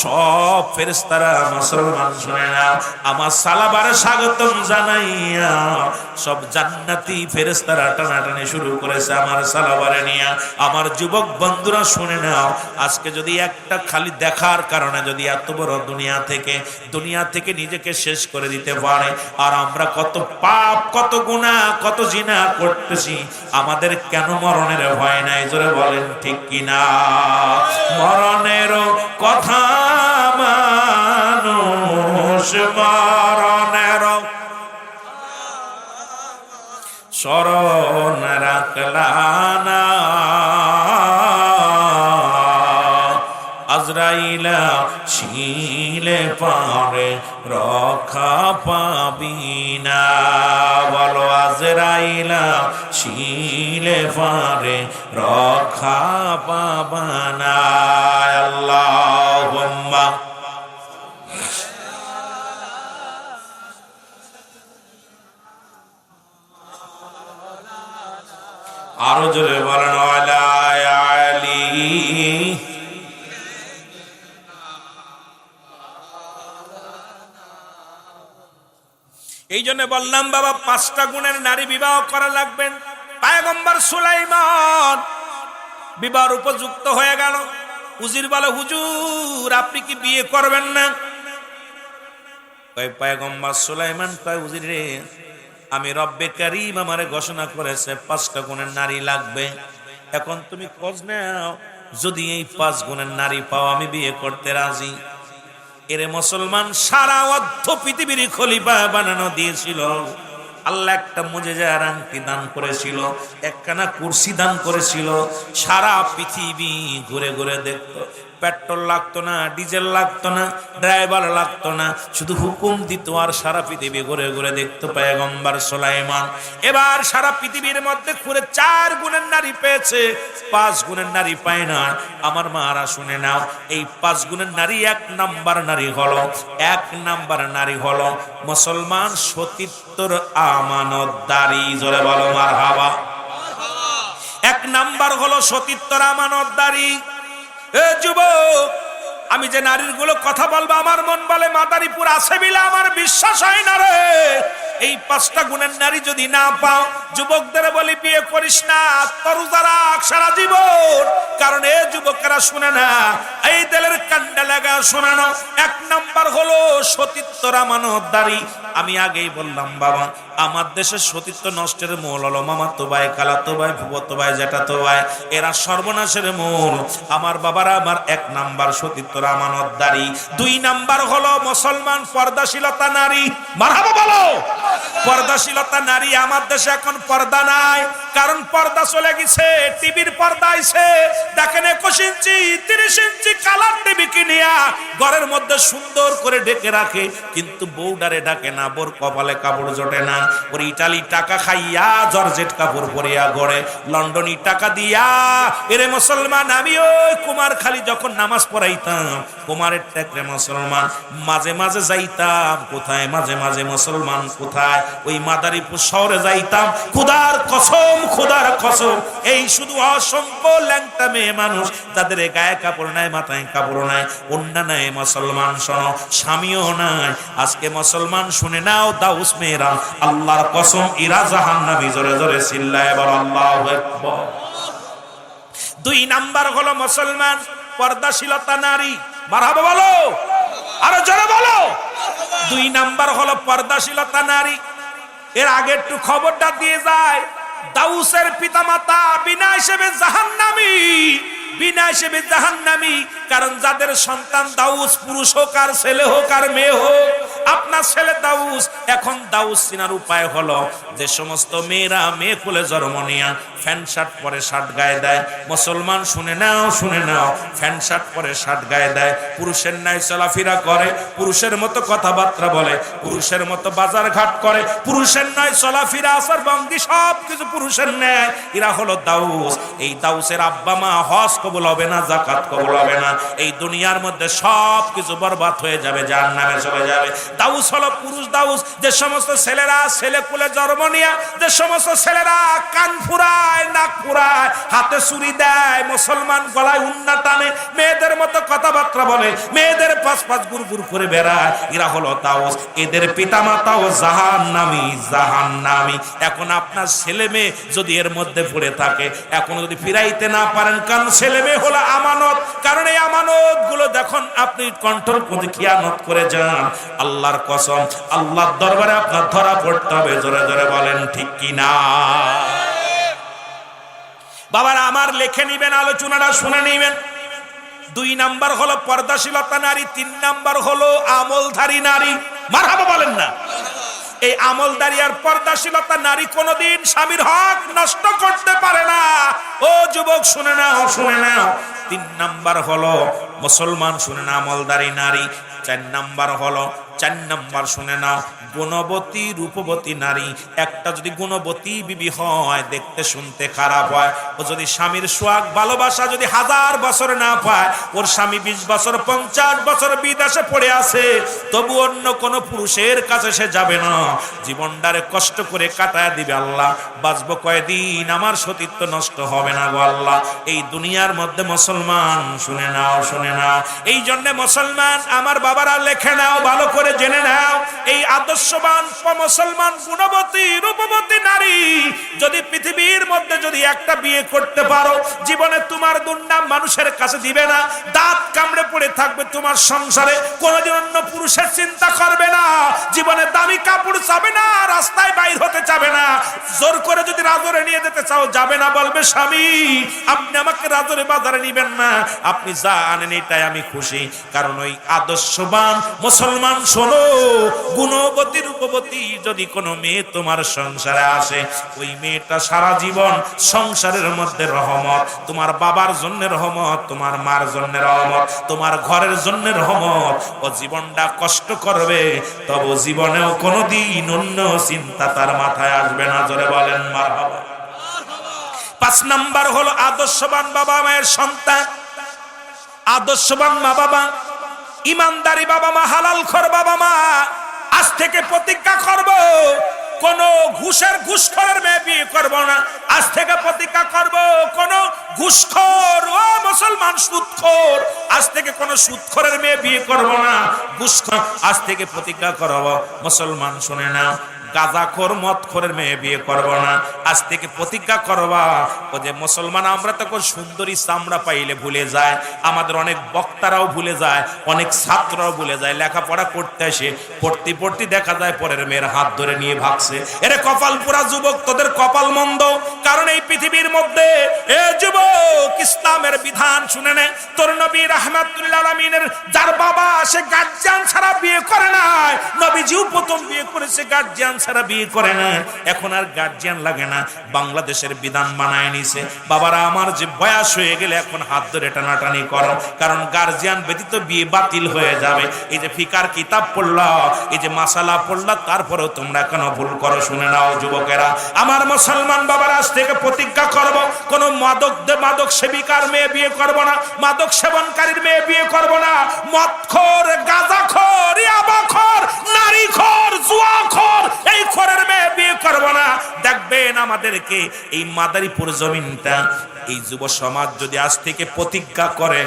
A: সব ফেরেশতারা, মুসলমান শুনে না, আমার সালাবারে স্বাগতম জানাইয়া সব জান্নাতি ফেরেশতারা টানাটানি শুরু করেছে আমার সালাবারে নিয়া। আমার যুবক বন্ধুরা শুনে নাও, আজকে যদি একটা খালি দেখার কারণে যদি এত বড় দুনিয়া থেকে নিজেকে শেষ করে দিতে পারে, আর আমরা কত পাপ, কত গুনাহ, কত জিনা করতেছি, আমাদের কেন মরণের ভয় নাই? জোরে বলেন ঠিক কিনা? মরণের কথা মানুষ মরণের স্মরণ রাখলা না, আজরাইলা ছিলে পারে রক্ষা পাবি না। বলো, আজরাইলা ছিলে পারে রক্ষা পাবা না। আল্লাহুম্মা আরো জোরে বলেন ওয়ালা আলী। এই জন্য বললাম বাবা 5টা গুণের নারী বিবাহ করা লাগবেন। পয়গম্বর সুলাইমান বিবাহের উপযুক্ত হয়ে গেল। উজির বলে হুজুর আপনি কি বিয়ে করবেন না? কয় পয়গম্বর সুলাইমান কয় উজির রে, আমি রব্বে কারীম আমারে ঘোষণা করেছে 5টা গুণের নারী লাগবে। এখন তুমি খোঁজ নাও, যদি এই 5 গুণের নারী পাও আমি বিয়ে করতে রাজি। এরে মুসলমান, সারা অর্ধ পৃথিবীর খলিফা বানানো দিয়েছিল আল্লাহ। একটা মুজিজার আংটি দান করেছিল, একখানা কুরসি দান করেছিল। সারা পৃথিবী ঘুরে ঘুরে দেখতো। পেট্রোল লাগতো না, ডিজেল লাগতো না, ড্রাইভার লাগতো না, শুধু হুকুম দিত আর সারা পৃথিবী ঘুরে ঘুরে দেখতো পয়গম্বর সুলাইমান। এবার সারা পৃথিবীর মধ্যে ঘুরে 4 গুণের নারী পেয়েছে, 5 গুণের নারী পায় না। আমার মারা শুনে নাও, এই 5 গুণের নারী 1 নাম্বার নারী হলো, 1 নাম্বার নারী হলো মুসলমান সতীত্বর আমানতদারি। জোরে বলো মারহাবা। 1 নাম্বার হলো সতীত্বর আমানতদারি। এ যুবক, আমি যে নারীর গুলো কথা বলবো আমার মন বলে মাদারীপুর আছে বিলা আমার বিশ্বাস হয় না রে। এই 5টা গুণের নারী যদি না পাও, যুবকদের বলি বিয়ে করিস না, তরুজা রাখ সারা জীবন। কারণ এ যুবকেরা শুনে না, এই দিলের কান্ডা লাগা শোনে না। 1 নাম্বার হলো সতীত্বর আমানতদারি। আমি আগেই বললাম বাবা, আমার দেশের সতীত্ব নষ্টের মূল হলো মামাতো ভাই, খালাতো ভাই, ফুফাতো ভাই, জ্যাঠাতো ভাই, এরা সর্বনাশের মূল। আমার বাবারা আমার 1 নাম্বার সতীত্বর আমানতদারি। 2 নাম্বার হলো মুসলমান পর্দাশীলতা নারী। মারহাবা বলো। পর্দাশীলতা নারী। আমার দেশে এখন পর্দা নাই, কারণ পর্দা চলে গেছে, টিভির পর্দা আইছে। দেখেন 21 ইঞ্চি 30 ইঞ্চি কালার টিভি কিনিয়া ঘরের মধ্যে সুন্দর করে ঢেকে রাখে, কিন্তু বউডারে ডাকে না, বোর কপালে কাপড় জোটে না। ওর ইটালি টাকা খাইয়া জর্জেট কাপড় পরিয়া গড়ে, লন্ডনি টাকা দিয়া। এরে মুসলমান, আমি ওই কুমারখালী যখন নামাজ পড়াইতাম, কুমারের টেকরে মুসলমান মাঝে মাঝে যাইতাম। কোথায়? মাঝে মাঝে মুসলমান কোথায়? ওই মাদারীপুর শহরে যাইতাম। খুদার কসম, খুদার কসম, এই শুধু অসংখ্য ল্যাংটা মেয়ে মানুষ, তাদের গায়ে কাপড় নাই, মাথায় কাপড় নাই, ওন্না নাই। মুসলমান শোনো, স্বামীও নাই। আজকে মুসলমান শুনে নাও, দাউস মেয়েরা আল্লাহর কসম এরা জাহান্নামী। জোরে জোরে চিল্লায় বলো আল্লাহু আকবার। 2 নাম্বার হলো মুসলমান পর্দাশীলতা নারী। মারহাবা বলো, আরো জোরে বলো। 2 নাম্বার হলো পর্দাশীলতা নারী। এর আগে একটু খবরটা দিয়ে যায়, দাউসের পিতামাতা বিনা হিসেবে জাহান্নামী, বিনা হিসেবে জাহান্নামী। কারণ যাদের সন্তান দাউস, পুরুষ হোক আর ছেলে হোক আর মেয়ে হোক, আপনার ছেলে দাউস। এখন দাউস চিনার উপায় হলো, যে সমস্ত মেয়েরা মেয়ে কোলে জন্ম নিয়া প্যান্ট শার্ট পরে শার্ট গায়ে দেয়, মুসলমান শুনে নাও, শুনে নাও, প্যান্ট শার্ট পরে শার্ট গায়ে দেয়, পুরুষের ন্যায় চলাফেরা করে, পুরুষের মতো কথাবার্তা বলে, পুরুষের মতো বাজার ঘাট করে, পুরুষের ন্যায় চলাফেরা, আচার ভঙ্গি সব কিছু পুরুষের ন্যায়। এরা হলো দাউস। এই দাউসের আব্বা মা হজ কবুল হবে না, যাকাত কবুল হবে না, এই দুনিয়ার মধ্যে সব কিছু বরবাদ হয়ে যাবে, জাহান্নামে চলে যাবে। দাউস হলো পুরুষ দাউস। যে সমস্ত ছেলেরা ছেলে কোলে জন্ম নিয়া, যে সমস্ত ছেলেরা কান ফুরায়, নাক ফুরায়, হাতে ছুরি দেয়, মুসলমান গলায় উন্না টানে, মেয়েদের মতো কথাবার্তা বলে, মেয়েদের পাঁচ পাঁচ গুড় গুড় করে বেড়ায়, এরা হলো দাউস। এদের পিতামাতাও জাহান্নামী, জাহান্নামী। এখন আপনার ছেলে মেয়ে যদি এর মধ্যে পড়ে থাকে, এখন যদি ফিরাইতে না পারেন, কারণ ছেলে মেয়ে হলো আমানত। কারণ এই আমানত গুলো যখন আপনি কন্ট্রোল করে খিয়ানত করে যান, আল্লাহর কসম, আল্লাহর দরবারে আপনার ধরা পড়তে হবে। জোরে জোরে বলেন ঠিক কিনা? বাবারা আমার, লেখে নিবেন, আলোচনাটা শুনে নিবেন। 2 নাম্বার হলো পর্দাশীলতা নারী। 3 নাম্বার হলো আমলধারী নারী। মারহাবা বলেন না? এই আমলদারি আর পর্দাশীলতা নারী কোনদিন স্বামীর হক নষ্ট করতে পারে না। ও যুবক শুনে নাও, শুনে নাও। 3 নাম্বার হলো মুসলমান শুনে না আমলদারি নারী। 4 নাম্বার হলো, 4 নাম্বার শুনে নাও, গুণবতী রূপবতী নারী। একটা যদি গুণবতী বিবি হয়, দেখতে শুনতে খারাপ হয়, ও যদি স্বামীর সোহাগ ভালোবাসা যদি 1000 বছর না পায়, ওর স্বামী 20 বছর 50 বছর বিদেশে পড়ে আছে, তবু অন্য কোন পুরুষের কাছে সে যাবে না, জীবনটারে কষ্ট করে কাটায় দিবে। আল্লাহ, বাঁচবো কয়দিন, আমার সতীত্ব নষ্ট হবে না গো আল্লাহ। এই দুনিয়ার মধ্যে মুসলমান শুনে নাও, শুনে নাও। এই জন্য মুসলমান আমার বাবারা লেখে নাও ভালো করে। করে জেনে নাও, এই আদর্শবান মুসলমান গুণবতী রূপবতী নারী যদি পৃথিবীর মধ্যে যদি একটা বিয়ে করতে পারো, জীবনে তোমার দুর্নাম মানুষের কাছে দিবে না, দাঁত কামড়ে পড়ে থাকবে তোমার সংসারে, কোনোদিন অন্য পুরুষের চিন্তা করবে না, জীবনে দামি কাপড় চাবে না, রাস্তায় বাইর হতে চাবে না, জোর করে যদি রাজরে নিয়ে যেতে চাও যাবে না, বলবে স্বামী আপনি আমাকে রাজরে বাজারে নিবেন না, আপনি যা আনেন এটাই আমি খুশি। কারণ ওই আদর্শবান মুসলমান, শোনো, গুণবতী রূপবতী যদি কোনো মেয়ে তোমার সংসারে আসে, ওই মেয়েটা সারা জীবন সংসারের মধ্যে রহমত, তোমার বাবার জন্য রহমত, তোমার মার জন্য রহমত, তোমার ঘরের জন্য রহমত। ও জীবনটা কষ্ট করবে, তবে জীবনেও কোনোদিন অন্য চিন্তা তার মাথায় আসবে না। জোরে বলেন মারহাবা। 5 নাম্বার হলো আদর্শবান বাবা মায়ের সন্তান। আদর্শবান মা বাবা, ইমানদারি বাবা মা, হালালখোর বাবা মা, আজ থেকে প্রতিজ্ঞা করব কোন ঘুষখোরের মেয়ে বিয়ে করব না। আজ থেকে প্রতিজ্ঞা করব কোন ঘুষখোর, ও মুসলমান সুদখোর, আজ থেকে কোন সুদখোরের মেয়ে বিয়ে করব না। ঘুষখোর, আজ থেকে প্রতিজ্ঞা করব মুসলমান, শুনে না, গাঁজাখোর মদখোরের মেয়ে বিয়ে করব না। আজ থেকে প্রতিজ্ঞা করবা, ও যে মুসলমান আমরা তখন সুন্দরী চামড়া পাইলে ভুলে যায়, আমাদের অনেক বক্তারাও ভুলে যায়, অনেক ছাত্ররাও ভুলে যায়, লেখাপড়া করতে আসে, পড়তে পড়তে দেখা যায় পরের মেয়ের হাত ধরে নিয়ে ভাগছে। এরে কপাল পুরা যুবক, তোদের কপাল মন্দ। কারণ এই পৃথিবীর মধ্যে এ যুবক, ইসলামের বিধান শুনে নে, তোর নবী রাহমাতুল্লাহ আলামিনের যার বাবা সে গার্জিয়ান ছাড়া বিয়ে করে নাই, নবীজিও প্রথম বিয়ে করেছে গার্জিয়ান ছাড়া বিয়ে করে না। এখন আর গার্জিয়ান লাগে না, বাংলাদেশের বিধান বানায় নিছে। বাবারা আমার যে বয়স হয়ে গেলে এখন হাত ধরে টানাটানি করো, কারণ গার্জিয়ান ব্যতীত বিয়ে বাতিল হয়ে যাবে। এই যে ফিকার কিতাব পড়লা, এই যে মাসালা পড়লা, তারপরেও তোমরা কেন ভুল করো? শুনে নাও যুবকেরা, আমার মুসলমান বাবারা, আজ থেকে প্রতিজ্ঞা করব কোন মাদক সেবিকার মেয়ে বিয়ে করব না, মাদক সেবনকারীর মেয়ে বিয়ে করব না, মদখোর, গাঁজাখোর, ইয়াবাখোর, নারীখোর, জুয়াখোর, এই খোরের মেয়ে বিয়ে করব না। দেখবেন আমাদেরকে এই মাদারীপুর জমিনটা, এই যুব সমাজ যদি আজ থেকে প্রতিজ্ঞা করে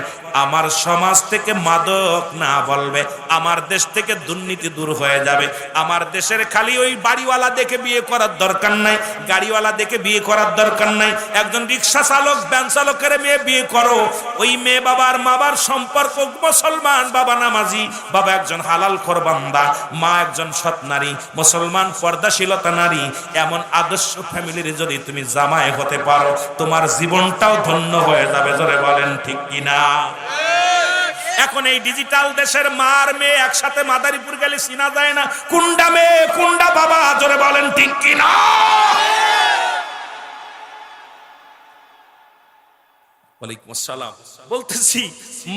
A: আমার সমাজ থেকে মাদক না বলবে, আমার দেশ থেকে দুর্নীতি দূর হয়ে যাবে। আমার দেশের খালি ওই বাড়িওয়ালা দেখে বিয়ে করার দরকার নাই, গাড়িওয়ালা দেখে বিয়ে করার দরকার নাই, একজন রিক্সা চালক, ভ্যান চালকের মেয়ে বিয়ে করো। ওই মেয়ে বাবার মাবার সম্পর্ক, মুসলমান বাবা নামাজি, বাবা একজন হালালখোর বান্দা, মা একজন সৎ নারী, মুসলমান পর্দাশীলতা নারী, এমন আদর্শ ফ্যামিলির যদি তুমি জামাই হতে পারো, তোমার জীবনটাও ধন্য হয়ে যাবে। জোরে বলেন ঠিক কিনা? এখন এই ডিজিটাল দেশের মার মেয়ে একসাথে মাদারীপুর গেলে চিনা যায় না কোনটা মেয়ে কোনটা বাবা। জোরে বলেন ঠিক কিনা? ওয়ালাইকুম আসসালাম। বলতেছি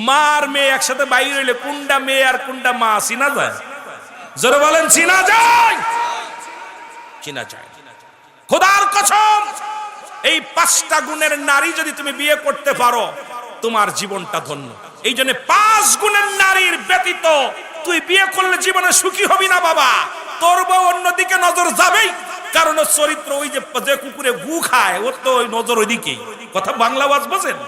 A: মার মেয়ে একসাথে বাইরে হইলে কোনটা মেয়ে আর কোনটা মা চিনা যায়? জোরে বলেন চিনা যায়? চিনা যায়। খোদার কসম, এই 5টা গুণের নারী যদি তুমি বিয়ে করতে পারো, তোমার জীবনটা ধন্য। এই জন্য 5 গুণের নারীর ব্যতীত তুই বিয়ে করলে জীবনে সুখী হবি না বাবা। তোর বউ অন্যদিকে নজর যাবেই, কারণ ওর চরিত্র, ওই যে কুকুরে গু খায়, ওর তো ওই নজর ওইদিকেই। কথা বাংলা ওয়াজ বোঝেন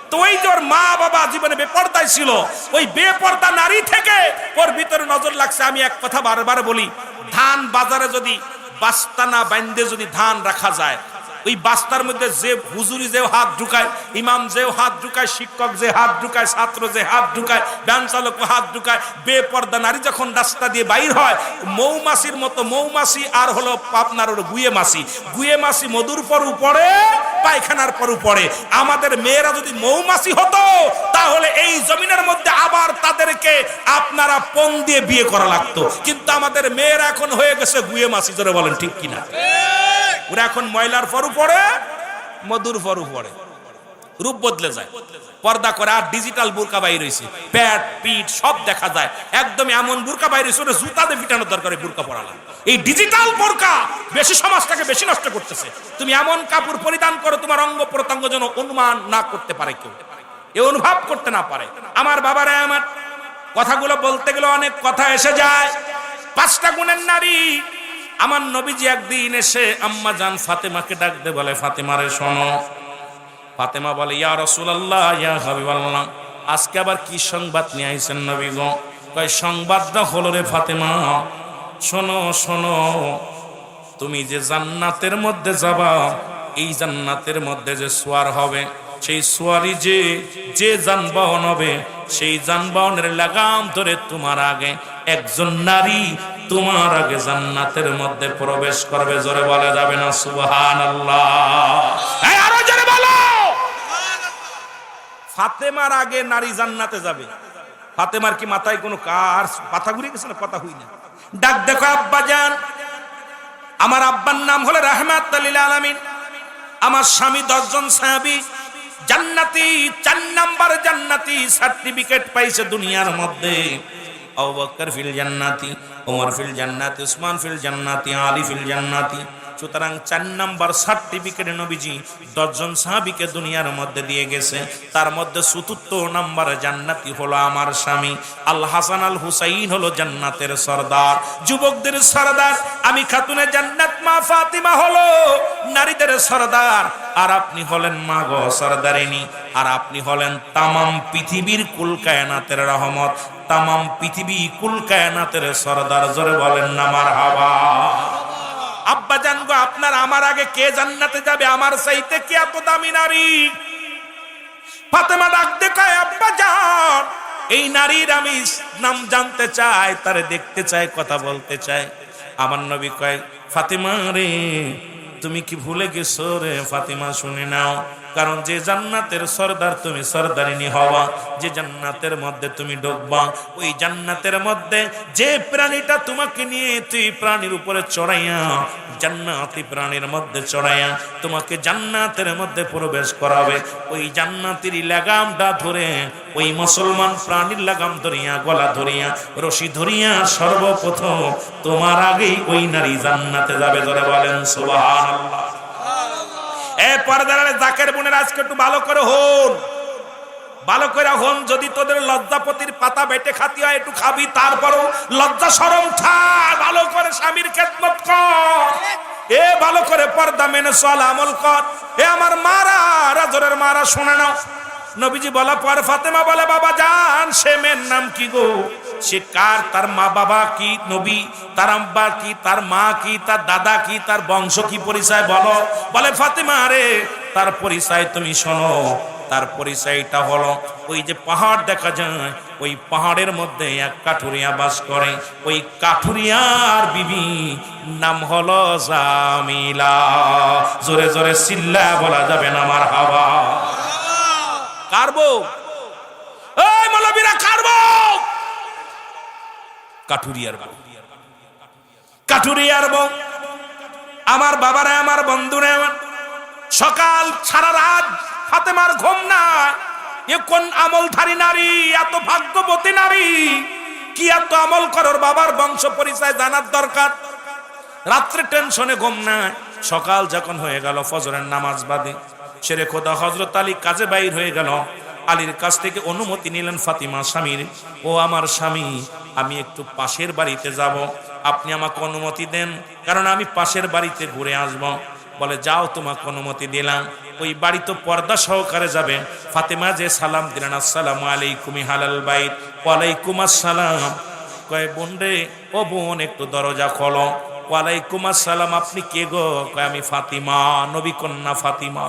A: তো? ওই যে ওর মা বাবা জীবনে বেপর্দায় ছিল, ওই বেপর্দা নারী থেকে ওর ভিতরে নজর লাগছে। আমি এক কথা বারবার বলি, ধান বাজারে যদি বাস্তা না বান্ধে যদি ধান রাখা যায়, ওই বাস্তার মধ্যে যে হুজুরি যে হাত ঢুকায়, ইমাম যে হাত ঢুকায়, শিক্ষক যে হাত ঢুকায়, ছাত্র যে হাত ঢুকায়, ভ্যান চালক হাত ঢুকায়, বেপর্দা নারী যখন রাস্তা দিয়ে বাইর হয়, মৌমাছির মতো, মৌমাছি আর হলো আপনার হলো গুয়ে মাছি মধুর পর উপরে, পায়খানার পর উপরে। আমাদের মেয়েরা যদি মৌমাছি হতো, তাহলে এই জমিনের মধ্যে আবার তাদেরকে আপনারা পণ দিয়ে বিয়ে করা লাগতো। কিন্তু আমাদের মেয়েরা এখন হয়ে গেছে গুয়ে মাছি। জোরে বলেন ঠিক কিনা? ওরা এখন ময়লার ফরু পড়ে, মধুর ফরু পড়ে, রূপ বদলে যায়, পর্দা করে। আর ডিজিটাল বোরকা বাইর হইছে, পেট পিঠ সব দেখা যায়, একদম এমন বোরকা বাইর হইছে ওটা জুতাতে পিটানোর দরকার বোরকা পরালাম। এই ডিজিটাল বোরকা বেশি সমাজটাকে বেশি নষ্ট করতেছে। তুমি এমন কাপড় পরিধান করো তোমার অঙ্গ প্রত্যঙ্গ যেন অনুমান না করতে পারে, কেউ এ অনুভব করতে না পারে। আমার বাবারা, আমার কথাগুলো বলতে গেলে অনেক কথা এসে যায়। 5টা গুণের নারী। আমার নবীজি একদিন এসে আম্মা জান ফাতেমাকে ডাক দে, বলে ফাতেমা রে শোনো। ফাতেমা বলে ইয়া রাসূলুল্লাহ, ইয়া হাবিবাল্লাহ, আজকে আবার কি সংবাদ নিয়ে আইছেন নবী গো? কয় সংবাদটা হলো রে ফাতেমা, শোনো শোনো, তুমি যে জান্নাতের মধ্যে যাবা, এই জান্নাতের মধ্যে যে সোয়ার হবে, সেই সোয়ারি যে যানবাহন হবে, সেই যানবাহনের লাগাম ধরে তোমার আগে একজন নারী তোমার আগে জান্নাতের মধ্যে প্রবেশ করবে। জোরে বলা যাবে না সুবহানাল্লাহ? আরো জোরে বলো। ফাতেমার আগে নারী জান্নাতে যাবে। ফাতেমার কি মাথায় কোনো কার পাতা ঘুরে গেছে না? কথা হই না। ডাক দেখো আব্বা জান, আমার আব্বার নাম হলো রাহমাতুল লিল আলামিন। আমার স্বামী 10 জন সাহাবী জান্নাতি, 4 নাম্বার জান্নাতি সার্টিফিকেট পাইছে দুনিয়ার মধ্যে। আবু বকর ফিল জান্নাতি, ওমর ফিল জান্নাতি, উসমান ফিল জান্নাতি, আলী ফিল জান্নাতি। সুতরাং 4 নাম্বার সার্টিফিকেট নবীজি 10 জন সাহাবীকে দুনিয়ার মধ্যে দিয়ে গেছে। তার মধ্যে 74 নাম্বার জান্নাতি হলো আমার স্বামী। আল হাসান আল হুসাইন হলো জান্নাতের সরদার, যুবকদের সরদার। আমি খাতুনে জান্নাত মা ফাতিমা হলো নারীদের সরদার, আর আপনি হলেন মা গো সরদারিনী, আর আপনি হলেন তামাম পৃথিবীর কুল কায়নাতের রহমত, তামাম পৃথিবী কুল কায়নাতের সরদার। জোরে বলেন না মারহাবা। আব্বা জান গো, আপনার আমার আগে কে জান্নাতে যাবে? আমার চাইতে কে এত দামি নারী? ফাতেমা ডাক দেখায়, আব্বা জান, এই নারীর আমি নাম জানতে চাই, তারে দেখতে চাই, কথা বলতে চাই। আমার নবী কয়, ফাতেমা রে, তুমি কি ভুলে গেছো রে ফাতেমা? শুনে নাও, কারণ যে জান্নাতের সরদার তুমি সরদারিনী হওয়া, যে জান্নাতের মধ্যে তুমি ঢুকবা, ওই জান্নাতের মধ্যে যে প্রাণীটা তোমাকে নিয়ে তুই প্রাণীর উপরে চড়াইয়া, জান্নাতি প্রাণীর মধ্যে চড়াইয়া তোমাকে জান্নাতের মধ্যে প্রবেশ করাবে, ওই জান্নাতের লাগামটা ধরে, ওই মুসলমান প্রাণীর লাগাম ধরিয়া, গলা ধরিয়া, রশি ধরিয়া সর্বপ্রথম তোমার আগেই ওই নারী জান্নাতে যাবে। ধরে বলেন সুবহানাল্লাহ। এ পর্দার জাকের বোনের, আজকে একটু ভালো করে হন, ভালো করে হন। যদি তোদের লজ্জাপতির পাতা বেটে খাতি হয়, একটু খাবি, তারপরও লজ্জা শরম থাক, ভালো করে স্বামীর খেদমত কর। এ ভালো করে পর্দা মেনে চল, আমল কর। এ আমার মারা, রাজরের মারা, শুনে নাও। নবীজি বলা পর ফাতেমা বলে, বাবা জান, সে মেয়ের নাম কি গো? সে কার? তার মা বাবা কি নবী? তার আব্বা কি? তার মা কি? তার দাদা কি? তার বংশ কি? পরিচয় বলো। বলে, ফাতেমা রে, তার পরিচয় তুমি শোনো। তার পরিচয়টা হলো, ওই যে পাহাড় দেখা যায়, ওই পাহাড়ের মধ্যে এক কাঠুরিয়া বাস করে। ওই কাঠুরিয়ার বিবি নাম হলো জামিলা। জোরে জোরে চিল্লা বলা যাবে না মারহাবা। কারবো এই মৌলবীরা, কারবো কাঠুরিয়ার বউ, কাঠুরিয়ার বউ। আমার বাবারা, আমার বন্ধুরা, আমার সকাল সারা রাত ফাতেমার ঘুম না। এ কোন আমলধারী নারী, এত ভাগ্যবতী নারী, কি এত আমল করার? বাবার বংশ পরিচয় জানার দরকার। রাত্রে টেনশনে ঘুম না। সকাল যখন হয়ে গেল, ফজরের নামাজ বাদে শেরে খোদা হযরত আলী কাজে বাইর হয়ে গেল। আলীর কাছ থেকে অনুমতি নিলেন ফাতিমা স্বামীর, ও আমার স্বামী, আমি একটু পাশের বাড়িতে যাব, আপনি আমাকে অনুমতি দেন, কারণ আমি পাশের বাড়িতে ঘুরে আসব। বলে, যাও, তোমাকে অনুমতি দিলাম। ওই বাড়ি তো পর্দা সহকারে যাবে। ফাতেমা যে সালাম দিলেন, আসসালামু আলাইকুম হালাল বাইত। ওয়ালাইকুম আসসালাম। কয়, বোন রে, ও বোন, একটু দরজা খোলো। ওয়ালাইকুম আসসালাম, আপনি কে গো? কয়, আমি ফাতিমা, নবী কন্যা ফাতিমা,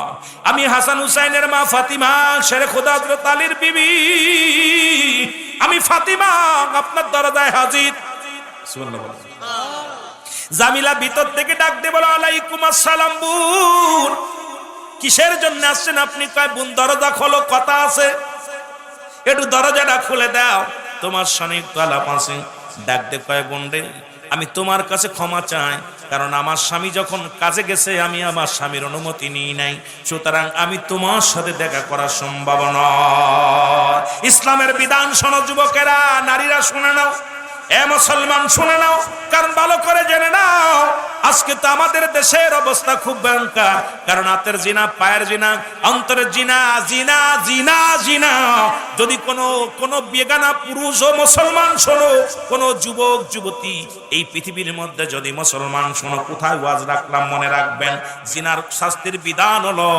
A: আমি হাসান হুসাইনের মা ফাতিমা, শেরে খোদা হযরত আলীর বিবি, আমি ফাতিমা, আপনার দরজায় হাজির। সুবহানাল্লাহ। জামিলা ভিতর থেকে ডাক দিয়ে বলে, ওয়ালাইকুম আসসালাম বোন, কিসের জন্য আসছেন আপনি? কয়, বোন, দরজা খোলো, কথা আছে, একটু দরজাটা খুলে দাও, তোমার সঙ্গে একটু আলাপ আছে। ডাক দিয়ে কয়, বোন রে, আমি তোমার কাছে ক্ষমা চাই, কারণ আমার স্বামী যখন কাজে গেছে, আমি আমার স্বামীর অনুমতি নিই নাই, সুতরাং আমি তোমার সাথে দেখা করার সম্ভাবনা। ইসলামের বিধান শোনো যুবকেরা, নারীরা শুনে নাও, এ মুসলমান শুনে নাও, কারণ ভালো করে জেনে নাও, আজকে তো আমাদের দেশের অবস্থা খুব ভয়ঙ্কর, কারণ হাতের জিনা, পায়ের জিনা, অন্তরের জিনা, জিনা জিনা জিনা। যদি কোনো বেগানা পুরুষ ও মুসলমান শোনো, কোন যুবক যুবতী এই পৃথিবীর মধ্যে যদি মুসলমান শোনো, কোথায় ওয়াজ রাখলাম মনে রাখবেন, জিনার শাস্তির বিধান হলো,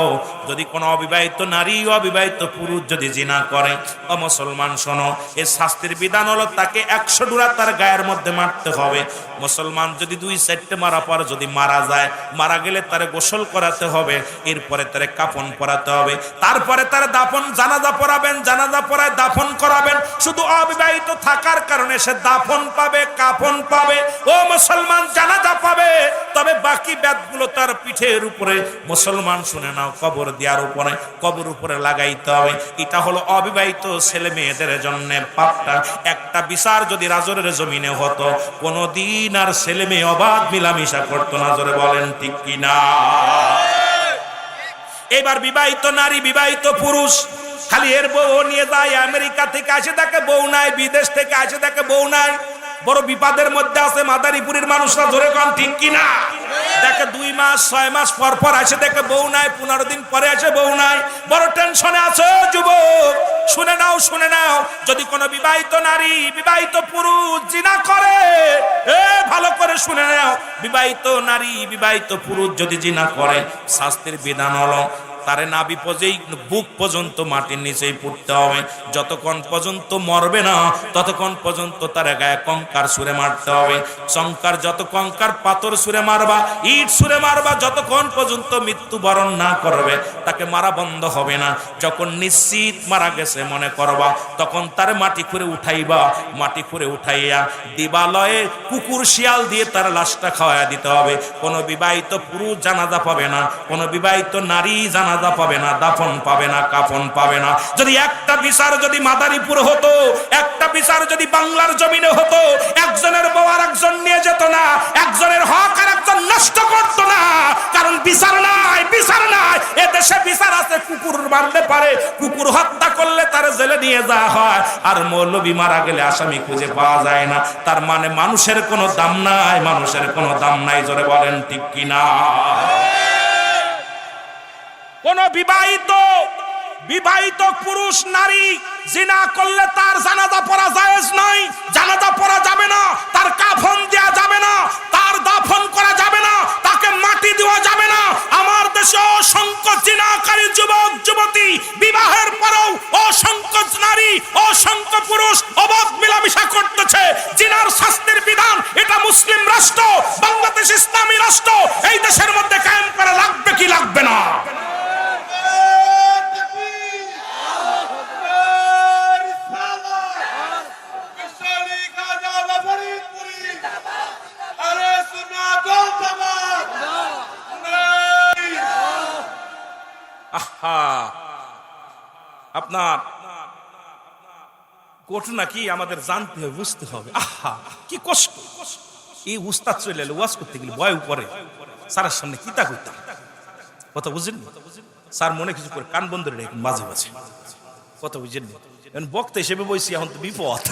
A: যদি কোনো অবিবাহিত নারী অবিবাহিত পুরুষ যদি জিনা করে, ও মুসলমান শোনো, এই শাস্তির বিধান হলো তাকে 100 ডুরা তার গায়ের মধ্যে মারতে হবে। মুসলমান যদি 2-4টে মারা পর যদি মারা যায়, মারা গেলে তারে গোসল করাতে হবে, এরপরে তারে কাফন পরাতে হবে, তারপরে তার দাফন জানাজা পড়াবেন, জানাজা পড়ায় দাফন করাবেন। শুধু অবিবাহিত থাকার কারণে সে দাফন পাবে, কাফন পাবে, ও মুসলমান জানাজা পাবে, তবে বাকি ব্যাধগুলো তার পিঠের উপরে, মুসলমান শুনে নাও, কবর দেওয়ার উপরে, কবর উপরে লাগাইতে হবে। এটা হলো অবিবাহিত ছেলে মেয়েদের জন্য পাপটা। একটা বিচার যদি রাজরের জমিনে হতো, কোনদিন আর ছেলে মেয়ে অবাধ মিলামিশা করতো না। জোরে বলেন ঠিক কিনা? এবার বিবাহিত নারী বিবাহিত পুরুষ খালি এর বউ নিয়ে যায়, আমেরিকা থেকে আসে দেখে বউ নাই, বিদেশ থেকে আসে দেখে বউ নাই, বড় বিপদের মধ্যে আছে মাদারীপুরের মানুষরা। ধরে কম ঠিক কিনা? দেখে 2 মাস 6 মাস পর পর আসে দেখে বউ নাই, 15 দিন পরে আসে বউ নাই, বড় টেনশনে আছে যুবক। শুনে নাও, শুনে নাও, যদি কোনো বিবাহিত নারী বিবাহিত পুরুষ জিনা করে, ভালো করে শুনে নাও, বিবাহিত নারী বিবাহিত পুরুষ যদি জিনা করে, শাস্তির বিধান হলো তারে নাভি পর্যন্ত, বুক পর্যন্ত মাটির নিচেই পড়তে হবে। যতক্ষণ পর্যন্ত মরবে না, ততক্ষণ পর্যন্ত তার গায়ে কঙ্কার সুরে মারতে হবে। কঙ্কার, যত কঙ্কার পাথর সুরে মারবা, ইট সুরে মারবা, যতক্ষণ পর্যন্ত মৃত্যুবরণ না করবে, তাকে মারা বন্ধ হবে না। যখন নিশ্চিত মারা গেছে মনে করবা, তখন তার মাটি করে উঠাইবা, মাটি করে উঠাইয়া দিবালয়ে কুকুর শিয়াল দিয়ে তার লাশটা খাওয়াইয়া দিতে হবে। কোনো বিবাহিত পুরুষ জানাজা পাবে না, কোনো বিবাহিত নারী জানাজা পাবে না, দাফন পাবে না, কাফন পাবে না। যদি একটা বিচার যদি মাদারীপুর হতো, একটা বিচার যদি বাংলার জমিনে হতো, একজনের বউ আর একজন নিয়ে যেত না, একজনের হক আর একজন নষ্ট করত না। কারণ বিচার নাই, বিচার নাই। এ দেশে বিচার আছে, কুকুর মারলে পারে, কুকুর হত্যা করলে তার জেলে নিয়ে যাওয়া হয়, আর মৌলবী মারা গেলে আসামি খুঁজে পাওয়া যায় না। তার মানে মানুষের কোনো দাম নাই, মানুষের কোনো দাম নাই। জোরে বলেন ঠিক কিনা? কোন বিবাহিত পুরুষ নারী জিনা করলে তার জানাজা পড়া জায়েজ নাই, জানাজা পড়া যাবে না, তার কাফন দেওয়া যাবে না, তার দাফন করা যাবে না, তাকে মাটি দেওয়া যাবে না। আমার দেশে অসংখ্য জিনাকারী যুবক যুবতী বিবাহের পরেও অসংখ্য নারী অসংখ্য পুরুষ অবাধ মিলামিশা করতেছে। জিনার শাস্তির বিধান, এটা মুসলিম রাষ্ট্র, বাংলাদেশ ইসলামী রাষ্ট্র, এই দেশের মধ্যে কায়েম করা লাগবে কি লাগবে না? আপনার ঘটনা কি আমাদের জানতে হবে, বুঝতে হবে। আহা কি কষ্ট! এই উস্তাদ চলে এলো, ওয়াজ করতে গেলে ভয় উপরে, স্যারের সামনে কিতা করতাম, কথা বুঝেন? স্যার মনে কিছু করে কান বন্ধ রেখে মাঝে মাঝে কথা বুঝেন। বক্তা হিসেবে বসি, এখন তো বিপদ।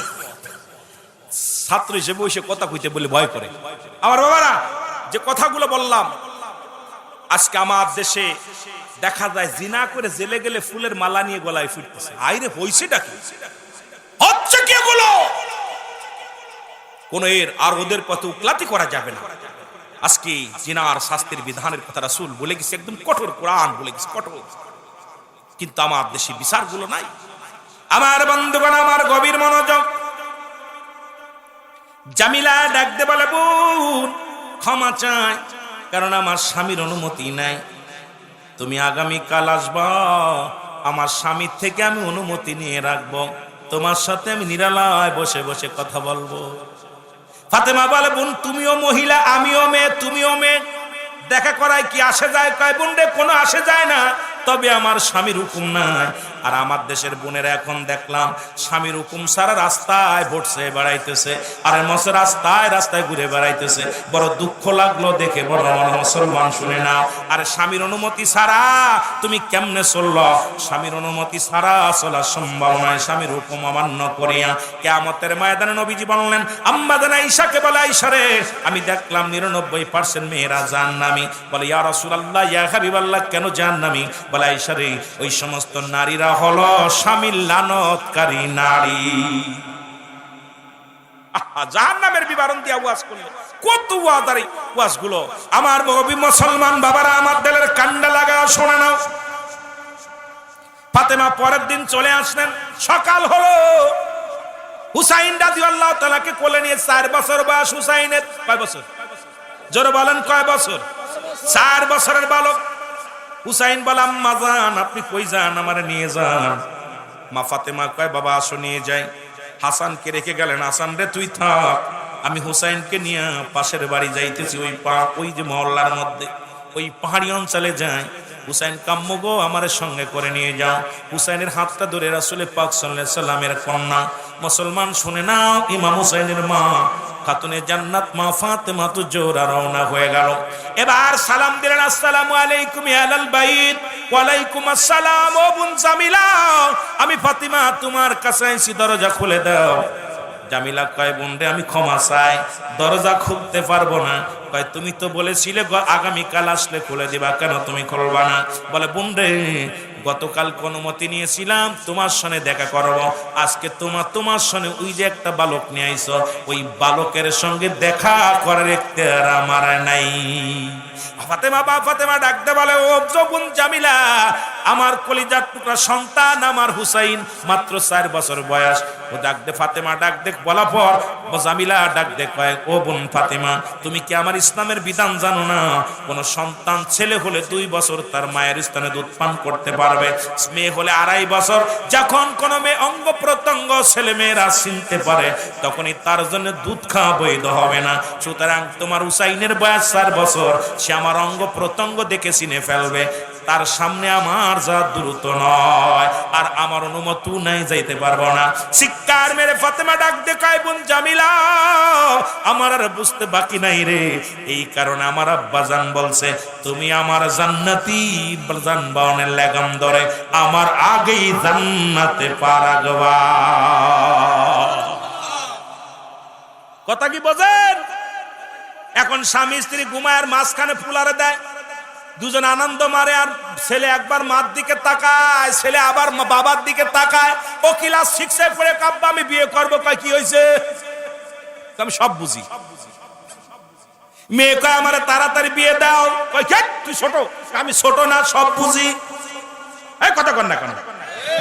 A: ছাত্র হিসেবে বসে কথা কইতে বলে ভয় করে। আমার বাবারা, যে কথাগুলো বললাম, আজকে আমার দেশে দেখা যায় জিনা করে জেলে গেলে ফুলের মালা নিয়ে গলায় ফিরতেছে। আইরে হইছেটা কি, হচ্ছে কি এগুলো? কোন এর আর ওদের পথে উকলাতি করা যাবে না। আজকে জিনার শাস্তির বিধানের কথা রাসূল বলে গেছে, একদম কঠোর, কোরআন বলে গেছে কঠোর, কিন্তু আমার দেশে বিচারগুলো নাই। আমার বন্ধুগণ, আমার গভীর মনোযোগ। জামিলা ডাকতে বলে, বোন ক্ষমা চাই, কারণ আমার স্বামীর অনুমতি নাই। তুমি আগামীকাল আসবা, আমার স্বামীর থেকে আমি অনুমতি নিয়ে রাখবো, তোমার সাথে আমি নিরালায় বসে বসে কথা বলবো। ফাতেমা বলে, বোন তুমিও মহিলা, আমিও মেয়ে, তুমিও মেয়ে, দেখা করায় কি আসে যায়? কয় বোন রে, কোনো বাসে যায় না, তবে আমার স্বামীর হুকুম নাই। আর আমার দেশের বোনেরা এখন দেখলাম স্বামীর হুকুম সারা রাস্তায় ভোটছে বেড়াইতেছে, আর মশে রাস্তায় রাস্তায় ঘুরে বেড়াইতেছে। বড় দুঃখ লাগলো দেখে। বড় মুসলমান শুনে নাও, আর স্বামীর অনুমতি ছাড়া তুমি কেমনে চলল? স্বামীর অনুমতি ছাড়া চলা সম্ভব নয়। স্বামীর হুকুম অমান্য করিয়া কিয়ামতের ময়দানে নবীজি বললেন, আম্মা জান আয়েশাকে বলে, আয়েশা রে, আমি দেখলাম 99% মেয়েরা জাহান্নামী। বলে, ইয়া রাসূলুল্লাহ, ইয়া হাবিবাল্লাহ, কেন জাহান্নামী? বলে, আয়েশা রে, ওই সমস্ত নারীরা হলো স্বামীর লানতকারী নারী। জাহান্নামের বিবরণ দিয়ে ওয়াজ করলে কত ওয়াদারি ওয়াজগুলো। আমার নবী মুসলমান বাবারা, আমার দিলের কান্ডা লাগা শোনা নাও। ফাতেমা পরের দিন চলে আসলেন, সকাল হলো। হুসাইন রাদিয়াল্লাহু তাআলাকে কোলে নিয়ে 4 বছর বয়স হুসাইনের। কয় বছর? জোরে বলেন, কয় বছর? 4 বছরের বালক। হুসাইন বলে, আম্মা জান, আপনি কই যান? আমারে নিয়ে যান। মা ফাতেমা কয়, বাবা আসো, নিয়ে যাই। হাসানকে রেখে গেলেন, হাসান রে তুই থাক, আমি হুসাইনকে নিয়ে পাশের বাড়ি যাইতেছি। ওই যে মহল্লার মধ্যে ওই পাহাড়ি অঞ্চলে যাই। হুসাইন কাম্য গো, আমার সঙ্গে করে নিয়ে যাও। হুসাইনের হাতটা ধরে রাসূল পাক সাল্লাল্লাহু আলাইহি সাল্লামের কন্যা মুসলমান শুনে নাও, ইমাম হুসাইনের মা খাতুনে জান্নাত মা ফাতেমা তো জোরা রওনা হয়ে গেল। এবার সালাম দিলেন, আসসালামু আলাইকুম ইয়া আহলাল বাইত। ওয়া আলাইকুম আসসালাম। ও বোন জামিলা, আমি ফাতিমা তোমার কাছে আইছি, দরজা খুলে দাও। জামিলা কয়, বোন রে, আমি ক্ষমা চাই, দরজা খুলতে পারবো না। কয়, তুমি তো বলেছিলে আগামীকাল আসলে খুলে দিবা, কেন তুমি খুলবা না? বলে, বোন রে, গতকাল অনুমতি নিয়েছিলাম তোমার সঙ্গে দেখা করবো, আজকে তোমার সঙ্গে ওই যে একটা বালক নিয়ে আইছো, ওই বালকের সঙ্গে দেখা করার ইখতিয়ার আমার নাই। ফাতেমা ডাকতে বলে, ও বোন জামিলা, আমার কলিজার টুকরা সন্তান আমার হুসাইন, মাত্র 4 বছর বয়স। ও ডাকতে ফাতেমা ডাকতে বলা পর জামিলা ডাকতে কয়, ও বোন ফাতেমা, তুমি কি আমার ইসলামের বিধান জানো না? কোন সন্তান ছেলে হলে 2 বছর তার মায়ের স্তনে দুধ পান করতে পারবে, মেয়ে হলে 2.5 বছর। যখন কোন মেয়ে অঙ্গ প্রত্যঙ্গ ছেলে মেয়েরা চিনতে পারে, তখনই তার জন্য দুধ খাওয়া বৈধ হবে না। সুতরাং তোমার হুসাইনের বয়স 4 বছর, সে আমার অঙ্গ প্রত্যঙ্গ দেখে চিনে ফেলবে, তার সামনে আমার যা দ্রুত নয়, আর আমার অনুমতি নাই, যাইতে পারবো না। চিৎকার মেরে ফাতেমা ডাক দেখায়, বোন জামিলা, আমার আর বুঝতে বাকি নাই রে। এই কারণে আমার আব্বা জান বলছে, তুমি আমার জান্নাতি জানবানের লাগাম ধরে আমার আগেই জান্নাতে পা রাখবা। কথা কি বোঝেন? এখন স্বামী স্ত্রী ঘুমায়, মাঝখানে ফুলারে দেয়, দুজন আনন্দ মারে, আর ছেলে একবার মার দিকে তাকায়, ছেলে আবার বাবার দিকে তাকায়। ও ক্লাস 6-এ পড়ে, কাব্বা আমি বিয়ে করবো। কয়, কি হয়েছে? আমি সব বুঝি। মেয়ে কয়, আমারে তাড়াতাড়ি বিয়ে দাও। কয়, তুই ছোট? আমি ছোট না, সব বুঝি। এই কথা কন না কেন?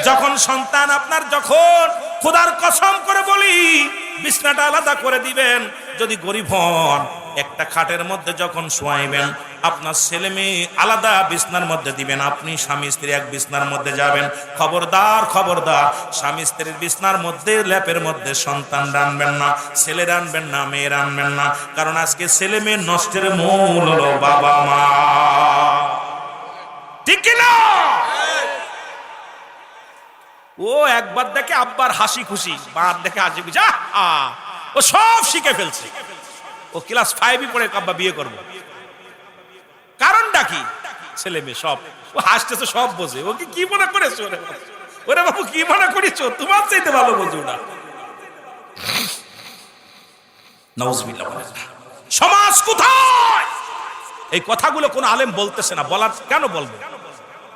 A: যখন সন্তান আপনার, যখন খোদার কসম করে বলি, বিছনাটা আলাদা করে দিবেন। যদি গরিব হন, একটা খাটের মধ্যে যখন শোয়াইবেন, আপনার ছেলে মেয়ে আলাদা বিছনার মধ্যে দিবেন, আপনি স্বামী স্ত্রী এক বিছনার মধ্যে যাবেন। খবরদার খবরদার, স্বামী স্ত্রীর বিছনার মধ্যে ল্যাপের মধ্যে সন্তান রানবেন না, ছেলে রানবেন না, মেয়ে রানবেন না। কারণ আজকে ছেলে মেয়ে নষ্টের মূল হলো বাবা মা। ঠিক কিনা? ও একবার দেখে আব্বার হাসি খুশি, বার দেখে হাসি খুশি, ও সব শিখে ফেলছে। ও ক্লাস 5-ই পড়ে আব্বা বিয়ে করবো। কারণটা কি? ছেলে মেয়ে সব, ও হাসতেছে, সব বোঝে। ও কি মনে করেছো? ওরে বাবু, কি মনে করেছো? তোমার চাইতে ভালো বোঝো না। নাউজুবিল্লাহ। সমাজ কোথায়? এই কথাগুলো কোন আলেম বলতেছে না। বলার কেন বলবো?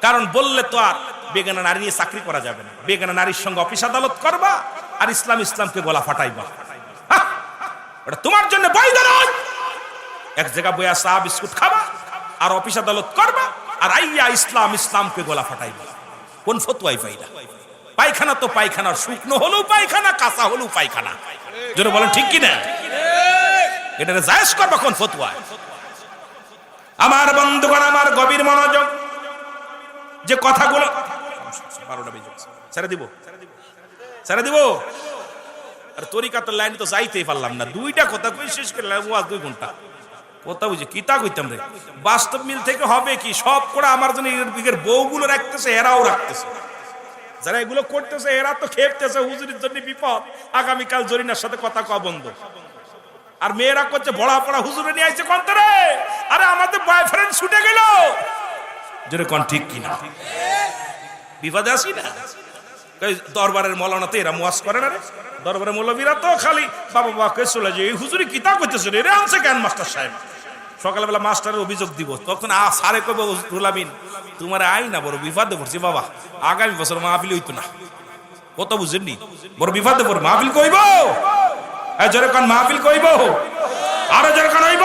A: কারণ বললে তো আর বেগানা নারী নিয়ে চাকরি করা যাবে না। বেগানা নারীর সঙ্গে অফিস আদালত করবা, আর ইসলামকে গলা ফাটাইবা। ওটা তোমার জন্য বৈধ নয়। এক জায়গা বইয়া চা বিস্কুট খাবা, আর অফিস আদালত করবা, আর আইয়া ইসলামকে গলা ফাটাইবা। কোন ফতোয়াই পাইলা? পায়খানা তো পায়খানা, শুকনো হলেও পায়খানা, কাঁচা হলেও পায়খানা। জোরে বলেন ঠিক কিনা? এটা জায়েজ করবা কোন ফতোয়ায়? আমার বন্ধুগণ, আমার গভীর মনোযোগ, যে কথাগুলো 12টা বেজে গেছে, ছেড়ে দিব। আর তরিকাতের লাইনে তো যাইতেই পারলাম না। 2টা কথা কই শেষ করলাম, ওয়াজ 2 ঘন্টা।
B: কথা বুঝে কিতা কইতাম রে, বাস্তব মিল থেকে হবে কি, সব করে আমার জন্য বউগুলো রাখতেছে, এরাও রাখতেছে, যারা এগুলো করতেছে এরা তো খেপতেছে, হুজুরের জন্য বিপদ, আগামীকাল জরিনার সাথে কথা কওয়া বন্ধ। আর মেয়েরা করছে বড়া পড়া হুজুরে নিয়ে আইছে কন্তরে, আরে আমাদের বয়ফ্রেন্ড ছুটে গেল, জোরে কোন ঠিক কিনা, বিপদে আসি না। দরবারের মৌলানা তো এরা ওয়াজ করে না রে, দরবারের মৌলবীরা তো খালি বাবা বাবাকে চলে যায়, এই হুজুরি কিতা করতেছে রে, আনছে কেন মাস্টার সাহেব, সকালবেলা মাস্টারের অভিযোগ দিব, তখন সারে কব রুলামিন তোমার আই না বড় বিপদে পড়ছি বাবা, আগামী বছর মাহফিল হইতো না, কত বুঝেননি, বড় বিপদে পড়, মাহফিল কইব, জোরে কোন মাহফিল কইব, আরো জোরে কোন হইব,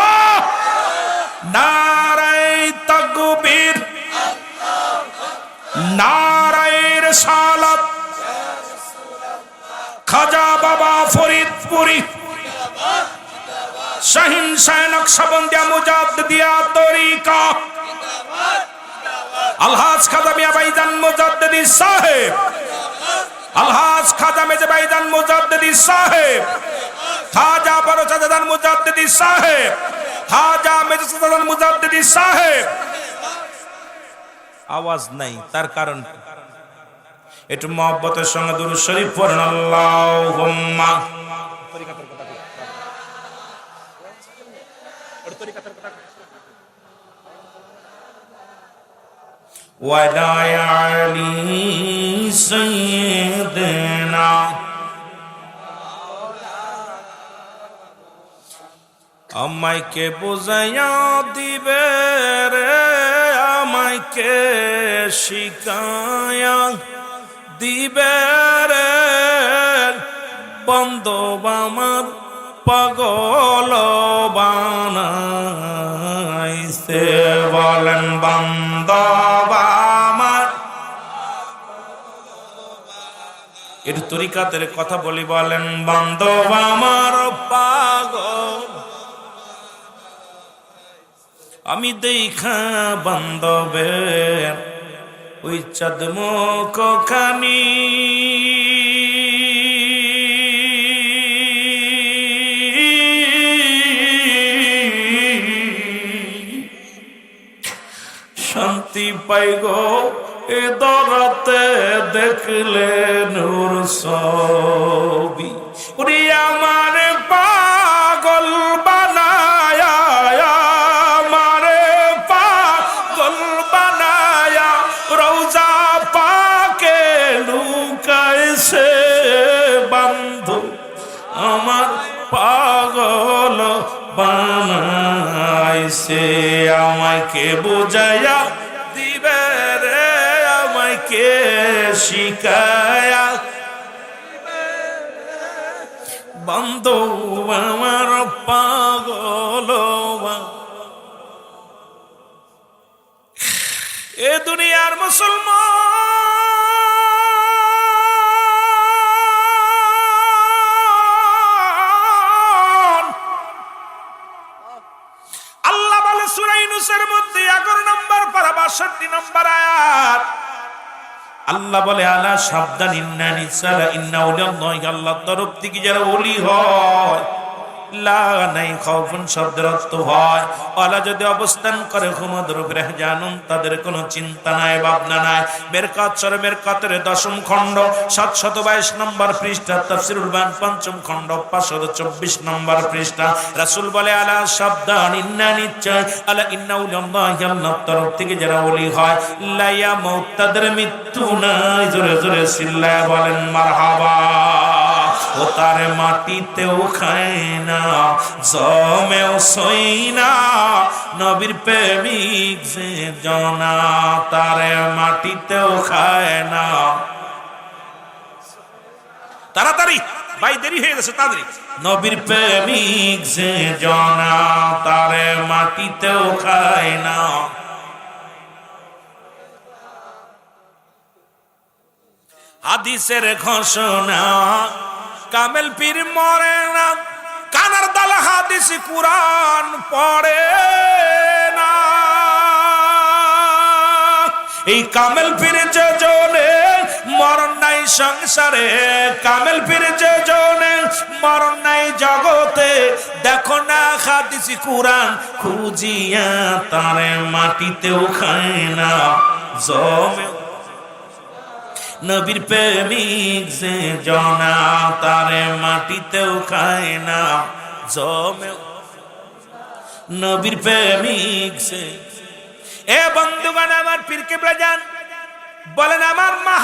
B: নারায়ে তাকবীর, নারায়ে রিসালাত, খাজা বাবা ফরিদপুরি, শাহিন শাহ নকশবন্দিয়া মুজাদ্দিদিয়া তরিকা, আলহাজ খাজা মিয়া ভাইজান মুজাদ্দিদি সাহেব, আলহাজ খাজা মেজে ভাইজান মুজাদ্দিদি সাহেব, খাজা বড় চাচাজান মুজাদ্দিদি সাহেব, খাজা মেজে চাচাজান মুজাদ্দিদি সাহেব। আওয়াজ নাই, তার কারণ একটু মহব্বতের সঙ্গে দুরূদ শরীফ পড়েন, আল্লাহুম্মা ওয়ালা আলি সাইয়্যিদিনা, আমাইকে বুঝাইয়া দিবে রে, আমাইকে শিখায়া দিবে রে, বান্ধব আমার পাগল বানাইছে, বলেন বান্ধব আমার, এর তরিকাতের কথা বলি, বলেন বান্ধব আমার পাগল, আমি দেখা বান্ধবের ওই চাঁদ মুখ খানি, শান্তি পাই গো এ দরাতে দেখলে নূর ছবি, ওরে আমার পাগল বানায়া, আমারে পাগল বানায়া রওজা পাকে লুকাইছে, বন্ধু আমার পাগল বানাইছে, আমাকে বুঝাইয়া দিবে রে, আমাকে শিখায়া, বন্ধু আমার পাগল, এ দুনিয়ার মুসলমান, আল্লাহ বলে সূরা ইউনূসের মধ্যে 11 নম্বর পারা 62 নম্বর আয়াত, আল্লাহ বলে আলা সাবধান, ইন্না নিসালা ইন্না উলিয়াল্লাহি, আল্লাহর তরফ থেকে যারা ওলি হয়, লা নাই খাউফুন শব্দের অর্থ হয় ওয়ালা, যদি অবস্থান করে হুমুদুর বিরহজানুন, তাদের কোনো চিন্তা নাই ভাবনা নাই। মেরকাত সূরা মেরকাতের 10ম খণ্ড 722 নম্বর পৃষ্ঠা, তাফসীরুল বায়ান 5ম খণ্ড 524 নম্বর পৃষ্ঠা, রাসূল বলে আলা সাবধান, ইন্না নিশ্চয়, আলা ইন্না উলিয়াল্লাহি, আল্লাহর তরফ থেকে যারা ওলি হয়, লা ইয়ামুত, তাদের মৃত্যু নাই, জোরে জোরে চিল্লায়া বলেন মারহাবা, ও তার মাটিতেও খায় না, জমেও সই না, নবীর প্রেমিক যে জনা, তার মাটিতেও খায় না, তাড়াতাড়ি ভাই দেরি হয়ে গেছে, তাড়াতাড়ি, নবীর প্রেমিক যে জনা, তার মাটিতেও খায় না। হাদিসের ঘোষণা, কামেল পীর মরে না, কানার দাল হাদিস কুরআন পড়ে না, এই কামেল পীর যোজনে মরণ নাই সংসারে কামেল ফিরেছে জনে মরণ নাই জগতে দেখো না হাদিস কুরআন খুঁজিয়া তারে মাটিতেও খায় না জমে নবীর প্রেমিক যে জনা তারে মাটিতেও খায় না জমে নবীর প্রেমিক সে এ বন্ধুগণ আমার পীর কেবলা জান বলেন আমার মা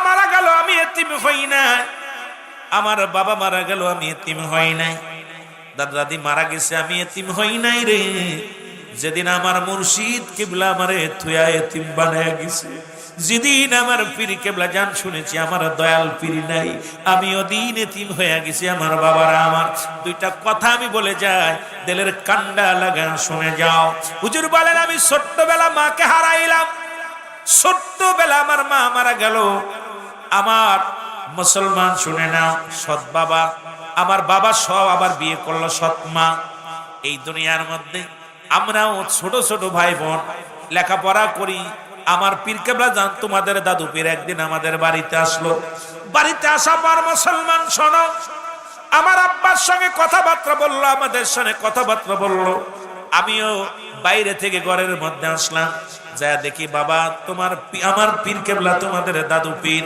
B: মারা গেল আমি এতিম হই না আমার বাবা মারা গেল আমি এতিম হই নাই দাদা দাদি মারা গেছে আমি এতিম হই নাই রে যেদিন আমার মুর্শিদ কেবলা আমারে থুয়া এতিম বানায় গেছে যেদিন আমার পীর কেবলা জান শুনেছি আমার দয়াল পীর নাই আমি ওদিন এতিম হয়ে গেছি আমার বাবারা আমার দুইটা কথা আমি বলে যাই দিলের কান্ডা লাগা শুনে যাও হুজুর বলেন আমি ছোট্টবেলা মাকে হারাইলাম ছোট্টবেলা আমার মা মারা গেল আমার মুসলমান শুনে নাও সৎ বাবা আমার বাবা সব আবার বিয়ে করলো সৎ মা এই দুনিয়ার মধ্যে আমরাও ছোট ছোট ভাই বোন লেখাপড়া করি আমার পীর কেবলা জান তোমাদের দাদু পীর একদিন আমাদের বাড়িতে আসলো বাড়িতে আসা পর মুসলমান শোনো আমার আব্বার সঙ্গে কথাবার্তা বললো আমাদের সঙ্গে কথাবার্তা বললো আমিও বাইরে থেকে ঘরের মধ্যে আসলাম যা দেখি বাবা তোমার আমার পীর কেবলা তোমাদের দাদু পীর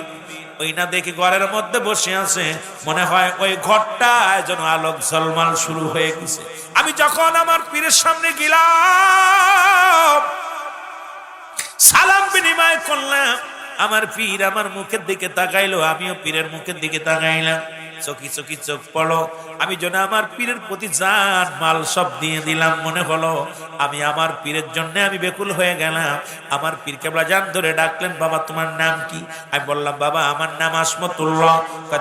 B: ওই না দেখি ঘরের মধ্যে বসে আছে মনে হয় ওই ঘরটা যেন আলোক ঝলমাল শুরু হয়ে গেছে আমি যখন আমার পীরের সামনে গেলাম সালাম বিনিময় করলাম আমার পীর আমার মুখের দিকে তাকাইলো আমিও পীরের মুখের দিকে তাকাইলাম চোখি চোখি চোখ পড়ো আমি যেন আমার পীরের প্রতি জান মাল সব দিয়ে দিলাম মনে হলো আমি আমার পীরের জন্য আমি বেকুল হয়ে গেলাম আমার পীর কেবলা জান ধরে ডাকলেন বাবা তোমার নাম কি আমি বললাম বাবা আমার নাম আসমতুল্লাহ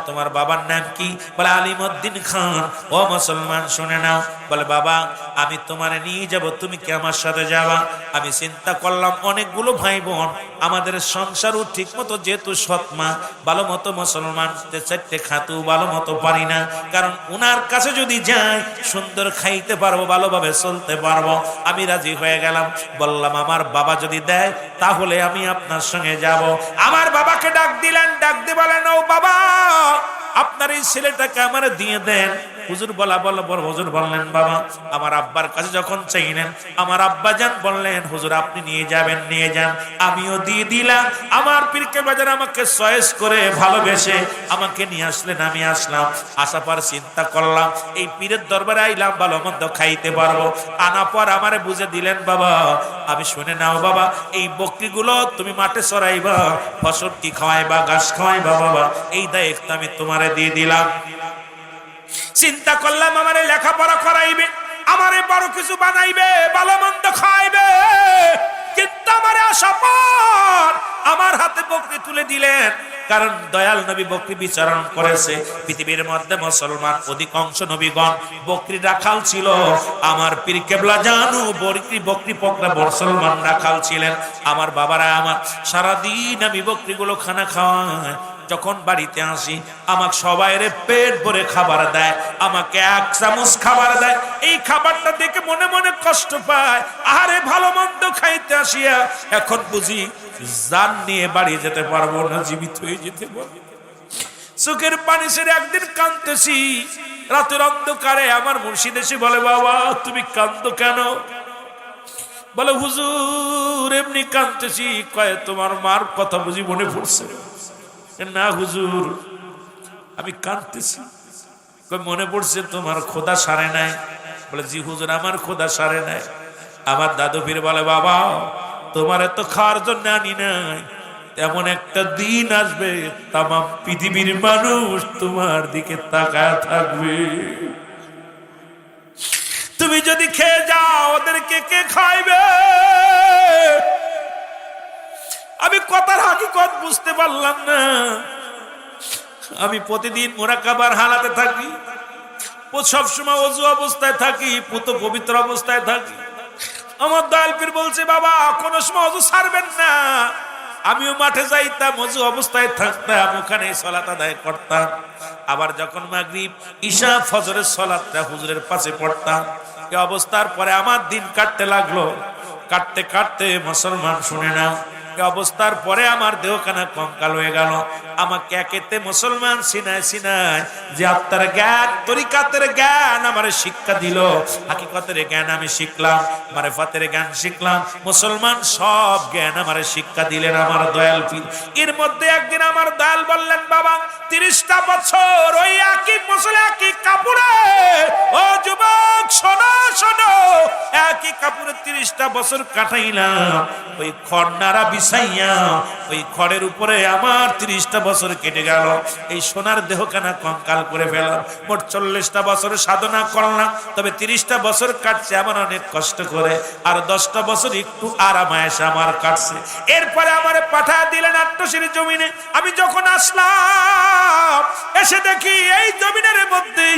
B: তোমার বাবার নাম কি বলে আলিমউদ্দিন খান ও মুসলমান শুনে নাও বলে বাবা আমি তোমারে নিয়ে যাব তুমি কি আমার সাথে যাবা আমি চিন্তা করলাম অনেকগুলো ভাই বোন আমাদের সংসারও ঠিক মতো যেহেতু সৎ মা ভালো মতো মুসলমান চারটে খাতু ভালো মতো পারি না কারণ উনার কাছে যদি যাই সুন্দর খাইতে পারবো ভালোভাবে চলতে পারবো আমি রাজি হয়ে গেলাম বললাম আমার বাবা যদি দেয় তাহলে আমি আপনার সঙ্গে যাব আমার বাবাকে ডাক দিলেন ডাক দিয়ে বলেন ও বাবা আপনার এই ছেলেটাকে আমার দিয়ে দেন হুজুর হুজুর বললেন বাবা আমার আব্বার কাছে যখন চাইলেন আমার আব্বা জান বললেন হুজুর আপনি নিয়ে যাবেন নিয়ে যান আমিও দিয়ে দিলাম আমার পীর কেবলা জান আমাকে চয়েস করে ভালোবেসে আমাকে নিয়ে আসলেন আমি আসলাম আসার পর চিন্তা করলাম এই পীরের দরবারে আইলাম ভালো মন্দ খাইতে পারবো আনা পর আমারে বুঝে দিলেন বাবা আমি শুনে নাও বাবা এই বকরিগুলো তুমি মাঠে চড়াইবা ফসল কি খাওয়াইবা ঘাস খাওয়াইবা বাবা এই দায়িত্ব আমি তোমারে দিয়ে দিলাম চিন্তা করলাম আমারে লেখাপড়া করাইবে আমারে বড় কিছু বানাইবে ভালো মন্দ খাইবে কিন্তু আমারে আসা পর আমার হাতে বকরি তুলে দিলেন কারণ দয়াল নবী বকরি বিচরণ করেছে পৃথিবীর মধ্যে মুসলমান অধিকাংশ নবীগণ বকরি রাখাল ছিল আমার পীর কেবলা জানু বকরি পকরা মুসলমান রাখাল ছিলেন আমার বাবারা আমার সারাদিন আমি বকরিগুলো খানা খাওয়াই যখন বাড়িতে আসি আমাকে সবাইরে পেট ভরে খাবার দেয় আমাকে এক চামচ খাবার দেয় এই খাবারটা দেখে মনে মনে কষ্ট পায় আরে ভালো মন্দ খাইতে আসিয়া এখন বুঝি জান নিয়ে বাড়ি যেতে পারবো না জীবিত হয়ে যেতে পারবো চোখের পানি ছেড়ে একদিন কাঁদতেছি রাতের অন্ধকারে আমার মুর্শিদ এসে বলে বাবা তুমি কাঁদো কেন বলে হুজুর এমনি কাঁদতেছি কয় তোমার মার কথা বুঝি মনে পড়ছে না হুজুর আমি কাঁদতেছি মনে পড়ছে তোমার খোদা সারে নাই বলে জি হুজুর আমার খোদা সারে নাই আমার দাদু পীর বলে বাবা তোমার এত খাওয়ার জন্য আনি নাই এমন একটা দিন আসবে তামাম পৃথিবীর মানুষ তোমার দিকে তাকায় থাকবে তুমি যদি খেয়ে যাও ওদেরকে কে খাইবে আমি কথার হাকিকত বুঝতে পারলাম না আমি প্রতিদিন মুরাকাবার হালাতে থাকি সবসময় ওযু অবস্থায় থাকি পুত পবিত্র অবস্থায় থাকি আমার দয়াল পীর বলছে বাবা কোন সময় ওযু ছাড়বেন না আমিও মাঠে যাইতাম ওযু অবস্থায় থাকতাম ওখানে সালাত আদায় করতাম আবার যখন মাগরিব ঈশা ফজরের সালাতটা হুজুরের পাশে পড়তাম এই অবস্থার পরে আমার দিন কাটতে লাগলো কাটতে কাটতে মুসলমান শুনে নাও
A: অবস্থার পরে আমার দেহখানা কঙ্কাল হয়ে গেল। আমাকে একেতে মুসলমান সিনায় সিনায় যে আত্মার জ্ঞান, তরিকাতের জ্ঞান আমার শিক্ষা দিল, হাকিকতের জ্ঞান আমি শিখলাম, মারিফাতের জ্ঞান শিখলাম, মুসলমান সব জ্ঞান আমার শিক্ষা দিলেন আমার দয়াল পীর। এর মধ্যে একদিন আমার দয়াল বললেন, বাবা 30টা বছর ওই একই মুসলে একই কাপড়ে, ও যুবক শোনো শোনো, একই কাপড়ে 30টা বছর কাটাইলাম, ওই খড়নারা বিছাইয়া ওই খড়ের উপরে আমার 30টা বছর কেটে গেল। এই সোনার দেহখানা কঙ্কাল করে ফেলাম। মোট 40টা বছর সাধনা করলাম, তবে 30টা বছর কাটছে আমার অনেক কষ্ট করে, আর 10টা বছর একটু আরামায়েশে আমার কাটছে। এরপরে আমারে পাঠায় দিলেন আট্টশির জমিনে। আমি যখন আসলাম, এসে দেখি এই জমিনের মধ্যে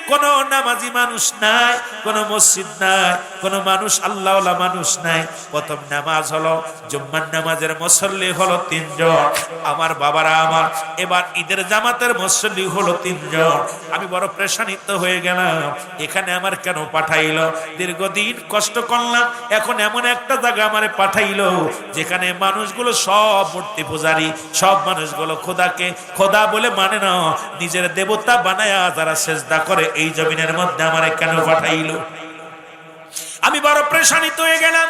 A: কোন নামাজি মানুষ নাই, কোন মসজিদ নাই, কোন মানুষ আল্লাহওয়ালা মানুষ নাই। প্রথম নামাজ হলো জুম্মার নামাজের মুসল্লি হলো 3 জন, আমার বাবারা আমার। এবার ঈদের জামাতের মুসল্লি হলো 3 জন। আমি বড় পেরেশানিত হয়ে গেলাম, এখানে আমার কেন পাঠাইলো? দীর্ঘদিন কষ্ট করলাম, এখন এমন একটা জায়গা আমারে পাঠাইলো যেখানে মানুষগুলো সব মূর্তি পূজারী, সব মানুষগুলো খোদাকে খোদা বলে মানে না, নিজের দেবতা বানায়া যারা সেজদা করে, এই জমিনের মধ্যে আমারে কেন পাঠাইলো? আমি বড় পেরেশানিত হয়ে গেলাম।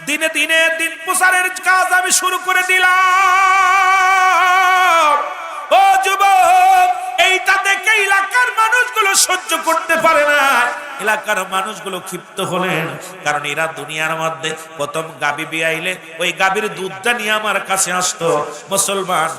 A: দিনে দিনে দিন প্রচারের কাজ আমি শুরু করে দিলাম। ও যুবক, এইটা দেখে এলাকার মানুষগুলো সহ্য করতে পারে না। এলাকার মানুষগুলো ক্ষিপ্ত হলেন, কারণ এরা দুনিয়ার মধ্যে প্রথম গাবি বিয়াইলে ওই গাবির দুধটা নিয়ে আমার কাছে আসতো। মুসলমান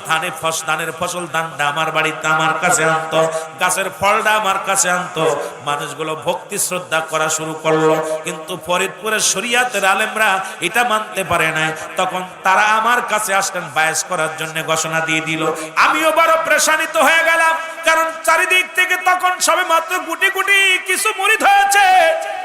A: ধানের ফসল ধানটা আমার বাড়িতে আমার কাছে আনতো, গাছের ফলটা আমার কাছে আনতো। মানুষগুলো ভক্তি শ্রদ্ধা করা শুরু করলো, কিন্তু ফরিদপুরের শরিয়াতের আলেমরা এটা মানতে পারে না। তখন তারা আমার কাছে আসলেন বায়াস করার জন্য, ঘোষণা দিয়ে দিল। আমিও বড় পেরেশানিত হয়ে গেলাম, কারণ চারিদিক থেকে তখন সবে মাত্র গুটি গুটি কিছু মুরিদ হয়েছে।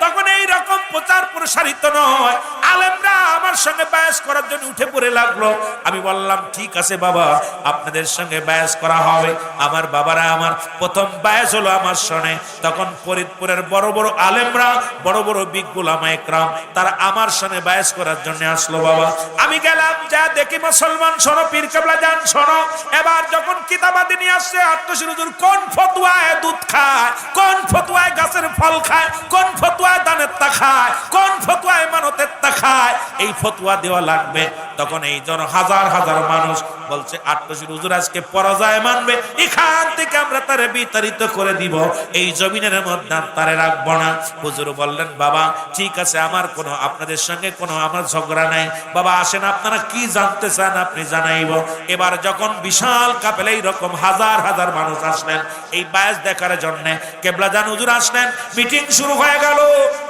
A: তখন এই রকম প্রচার প্রসারিত নয়, আলেমরা আমার সঙ্গে বায়াস করার জন্য উঠে পড়ে লাগলো। আমি বললাম, ঠিক আছে বাবা, আপনাদের সঙ্গে বায়াস করা হবে। আমার বাবারা আমার প্রথম বায়াস হলো আমার সঙ্গে। তখন ফরিদপুরের বড় বড় আলেমরা, বড় বড় বিগ উলামা ইকরাম, তারা আমার সঙ্গে বায়াস করার জন্য আসলো। বাবা আমি গেলাম, যা দেখি মুসলমান শোনো, পীর কেবলা জান শোনো। এবার যখন কিতাবাদি নিয়ে আসছে, আট্টশির হুজুর কোন ফতোয়ায় দুধ খায়, কোন ফতোয়ায় গাছের ফল খায়, কোন ফতোয়ায় দানের তা খায়, কোন ফতোয়ায় মানতের তা খায়, এই ফতোয়া দেওয়া লাগবে। তখন এই জন হাজার হাজার মানুষ বলছে, আট্টশির হুজুর আজকে পরাজয় মানবে, এখান থেকে আমরা তারে বিতাড়িত করে দিব, এই জমিনের মধ্যে তারে রাখবো না। হুজুর বললেন, বাবা ঠিক আছে, আমার কোনো আপনাদের সঙ্গে কোনো আমার ঝগড়া নাই। বাবা আসেন, আপনারা কি জানতে চান আপনি জানাইব। এবার যখন বিশাল কাপেলে এইরকম হাজার হাজার মানুষ আসলেন এই বায়াস দেখার জন্য, কেবলা জান হুজুর আসলেন, মিটিং শুরু হয়ে গেল।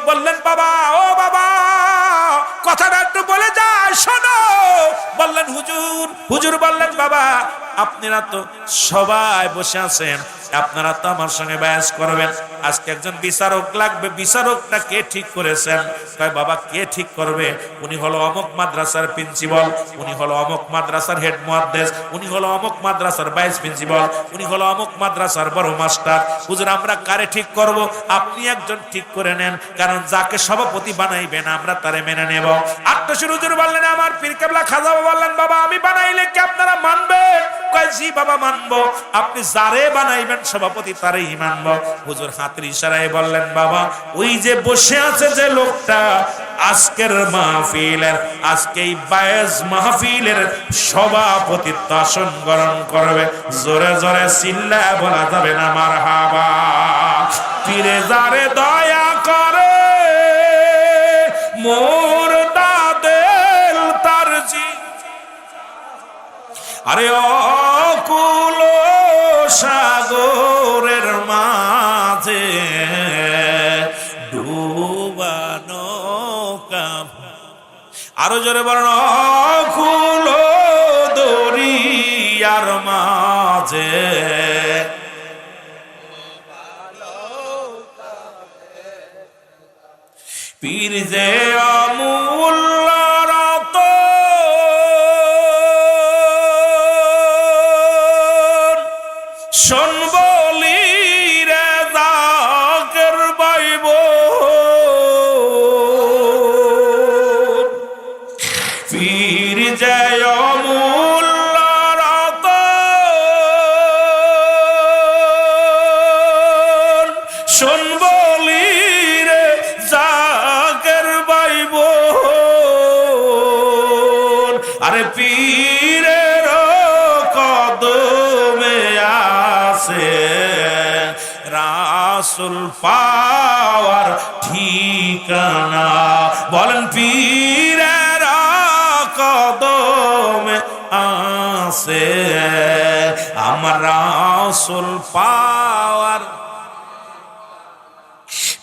A: বললেন, বাবা ও বাবা, কথাটা একটু বলে যায় শোনো। বললেন, হুজুর। হুজুর বললেন, বাবা আপনারা তো সবাই বসে আছেন, আপনারা তো আমার সঙ্গে বায়াস করবেন। আজকে একজন বিচারক লাগবে, বিচারকটা কে ঠিক করেছেন? কয়, বাবা কে ঠিক করবে? উনি হলো অমুক মাদ্রাসার প্রিন্সিপাল, উনি হলো অমুক মাদ্রাসার হেড মুহাদ্দিস, উনি হলো অমুক মাদ্রাসার ভাইস প্রিন্সিপাল, উনি হলো অমুক মাদ্রাসার বড় মাস্টার। হুজুর আমরা কারে ঠিক করব? আপনি একজন ঠিক করে নেন, কারণ যাকে সভাপতি বানাইবেন আমরা তারে মেনে নেব। আট্টশির হুজুর বললেন, আমার পীর কেবলা খাজা বললেন, বাবা আমি বানাইলে কি আপনারা মানবেন? কয়, জি বাবা মানবো। আপনি যারে বানাইবেন সভাপতি তারেই মানবো। হুজুর হাতের ইশারায় বললেন, বাবা ওই যে বসে আছে যে লোকটা, আজকের মাহফিলের, আজকে এই বায়াস মাহফিলের সভাপতিত্ব আসন গ্রহণ করবে। জোরে জোরে চিল্লায় বলা যাবে না মারহাবা। পীরে যারে দয়া করে মোর দাদেল তার জি, আরে অকুল সাগরের মাঝে ডুবানো কাপ, আরো জোরে বলেন, অকুল দরিয়ার মাঝে পীর যে অমূল্য রতন, শোন বলি রে জাকের বাইব, পীর যে
B: রে অমূল্য রতন শোন বলি রে জাগের বাইব আরে পীরের কদমে আছে রাসূল পাওয়ার ঠিকানা বলেন পীরের কদমে আছে আমার রাসূল পাওয়ার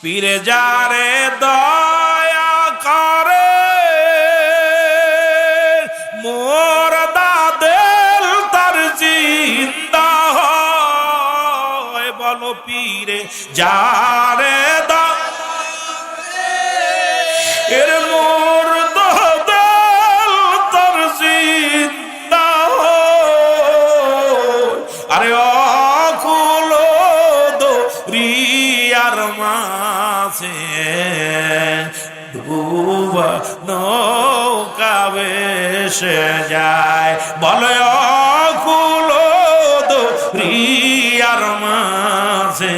B: পীরে যারে দয়া করে মোর দাদেল তার জিন্দা হয় বলো পীরে যারে এর মোর দাদেল তার জিন্দা হয় আরে অকুল দরিয়ার মাঝে ডুবা নৌকা ভেসে যায় বলে অকুল দরিয়ার মাঝে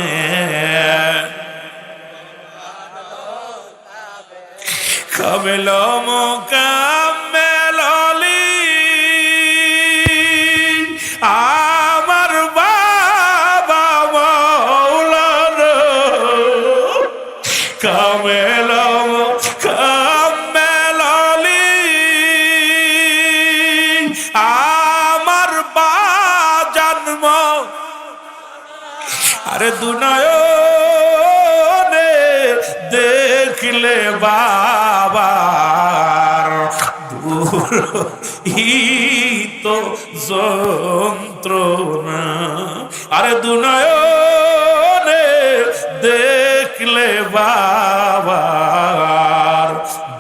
B: কামেল মোকামেল অলি আমার বাবা মাওলানা কামেল মোকামেল অলি আমার বা জন্ম আরে দুনয়নে দেখলে বাবার দূর তো যন্ত্রণা আরে দুনয়নে দেখলে বাবার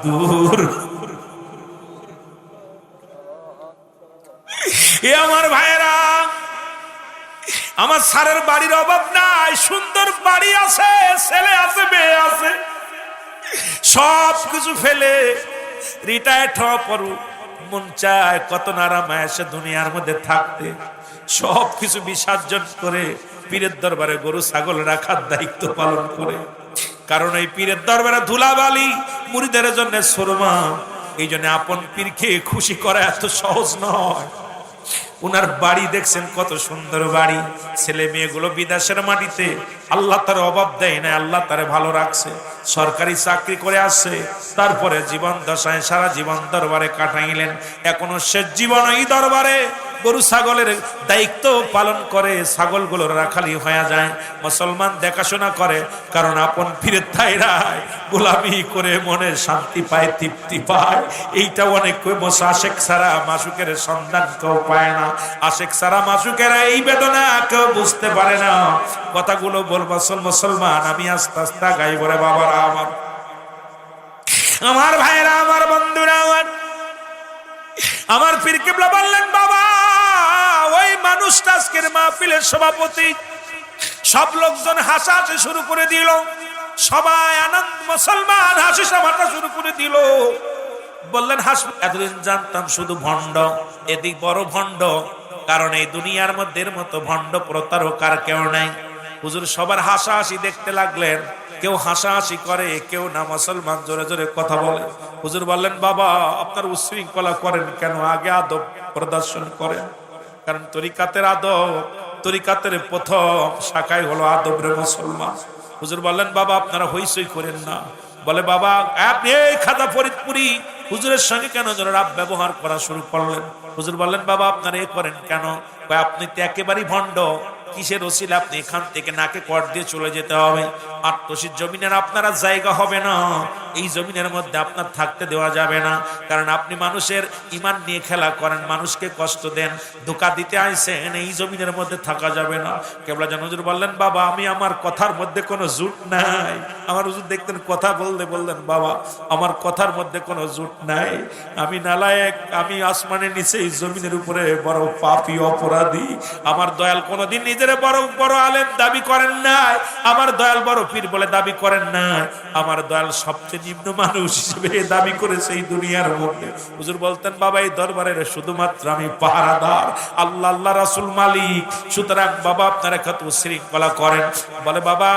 B: দূর এ আমার ভাইরা আমার সারের বাড়ির অভাব নাই সুন্দর বাড়ি আছে ছেলে আছে মেয়ে আছে সব কিছু ফেলে রিটায়ার্ড হওয়া পরও মন চায় কত নারামে এসে দুনিয়ার মধ্যে থাকতে সব কিছু বিসর্জন করে পীরের দরবারে গরু ছাগল রাখার দায়িত্ব পালন করে কারণ এই পীরের দরবারে ধুলাবালি মুরিদের জন্য সুরমা এই জন্য আপন পীরকে খুশি করা এত সহজ নয় উনার বাড়ি দেখছেন কত সুন্দর বাড়ি ছেলে মেয়েগুলো বিদেশের মাটিতে আল্লাহ তার অভাব দেয় না আল্লাহ তারে ভালো রাখছে সরকারি চাকরি করে আসছে তারপরে জীবন দশায় সারা জীবন দরবারে কাটাইলেন এখনো শেষ জীবন এই দরবারে গরু ছাগলের দায়িত্ব পালন করে ছাগলগুলোর রাখালি হয়ে যায় মুসলমান দেখাশোনা করে কারণ আপন পীরের ধাইরায় গোলামি করে মনে শান্তি পায় তৃপ্তি পায় এইটা অনেক আশেক ছাড়া মাসুকের সন্ধান কেউ পায় না আশেক ছাড়া মাসুকেরা এই বেদনা কেউ বুঝতে পারে না কথাগুলো বলবো মুসলমান আমি আস্তে আস্তে গাইব রে বাবারা আমার ভাইরা আমার বন্ধুরা আমার পীর কিবলা বললেন বাবা ওই মানুষটা আজকের মাহফিলের সভাপতি সব লোকজন হাসাহাসি শুরু করে দিল সবাই আনন্দ মুসলমান হাসি সভাটা শুরু করে দিল বললেন এতদিন জানতাম শুধু ভণ্ড এদিক বড় ভণ্ড কারণ এই দুনিয়ার মধ্যে এর মতো ভণ্ড প্রতারক আর কেউ নাই হুজুর সবার হাসাহাসি দেখতে লাগলেন কেউ হাসাহাসি করে কেউ না মুসলমান জোরে জোরে কথা বলে হুজুর বললেন বাবা আপনার উচ্ছৃঙ্খলা করেন কেন আগে আদব প্রদর্শন করেন কারণ তরিকাতের আদব তরিকাতের প্রথম শাখায় হলো আদব রে মুসলমান হুজুর বললেন বাবা আপনারা হইচই করেন না বলে বাবা আপনি এই খাজা ফরিদপুরি হুজুরের সঙ্গে কেন যেন রাব ব্যবহার করা শুরু করলেন হুজুর বললেন বাবা আপনারা এ করেন কেন আপনি তো একেবারেই ভণ্ড কিসের ওসিলা আপনি এখান থেকে নাকে কর দিয়ে চলে যেতে হবে আত্মসির জমিনের আপনারা জায়গা হবে না এই জমিনের মধ্যে আপনার থাকতে দেওয়া যাবে না কারণ আপনি মানুষের ঈমান নিয়ে খেলা করেন মানুষকে কষ্ট দেন ধোঁকা দিতে আইছেন এই জমিনের মধ্যে থাকা যাবে না কেবলা জান হুজুর বললেন বাবা আমি আমার কথার মধ্যে কোনো জুট নাই আমার হুজুর দেখতেন কথা বললেন বাবা আমার কথার মধ্যে কোনো জুট নাই আমি নালায়েক আমি আসমানের নিচে এই জমিনের উপরে বড় পাপী অপরাধী আমার দয়াল কোনোদিন নিজের বড় আলেম দাবি করেন নাই আমার দয়াল বড় পীর বলে দাবি করেন নাই আমার দয়াল সবচেয়ে
A: নিম্ন মানুষ হিসেবে দাবি করেছে এই দুনিয়ার মধ্যে। হুজুর বলতেন বাবা এই দরবারের শুধুমাত্র আমি পাহারাদার, আল্লাহ আল্লাহ রাসূল মালিক, সুতরাং বাবা আপনারা কত শৃঙ্খলা করেন। বলে বাবা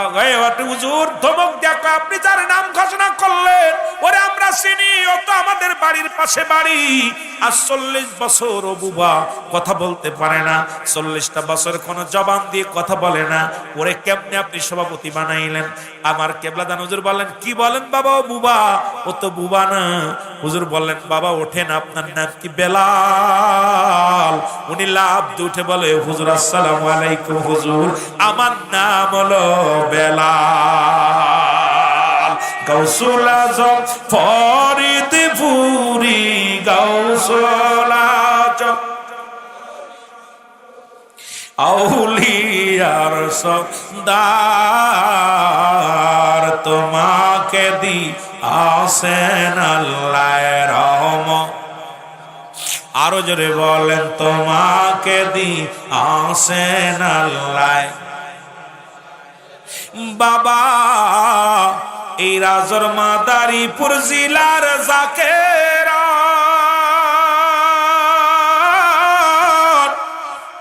A: হুজুর ধমক দেখো, আপনি যার নাম ঘোষণা করলেন ওরে আমরা চিনি, ও তো আমাদের বাড়ির পাশে বাড়ি। আর 40 বছর ও বুবা কথা বলতে পারে না, 40টা বছর কোনো জবান দিয়ে কথা বলে না, ওরে কেমনে আপনি সভাপতি বানাইলেন? আমার কেবলাদান হুজুর বললেন কি বলেন বাবা, ও বুবা, ও তো বুবা না। হুজুর বললেন বাবা ওঠেন, আপনার নাম কি? বেলাল। উনি লাভ দিয়ে উঠে বলে হুজুর আসসালামু আলাইকুম হুজুর, আমার নাম হলো বেলাল। গাউসুল আজম ফরিদপুরি, গাউসুল আজম আউলিয়ার সরদার, তোমাকে দি আসেন আল্লাহ রহমত। আরো জোরে বলেন তোমাকে দি আসেন আল্লাহ। বাবা এই রাজর মাদারীপুর জেলার জাকেরা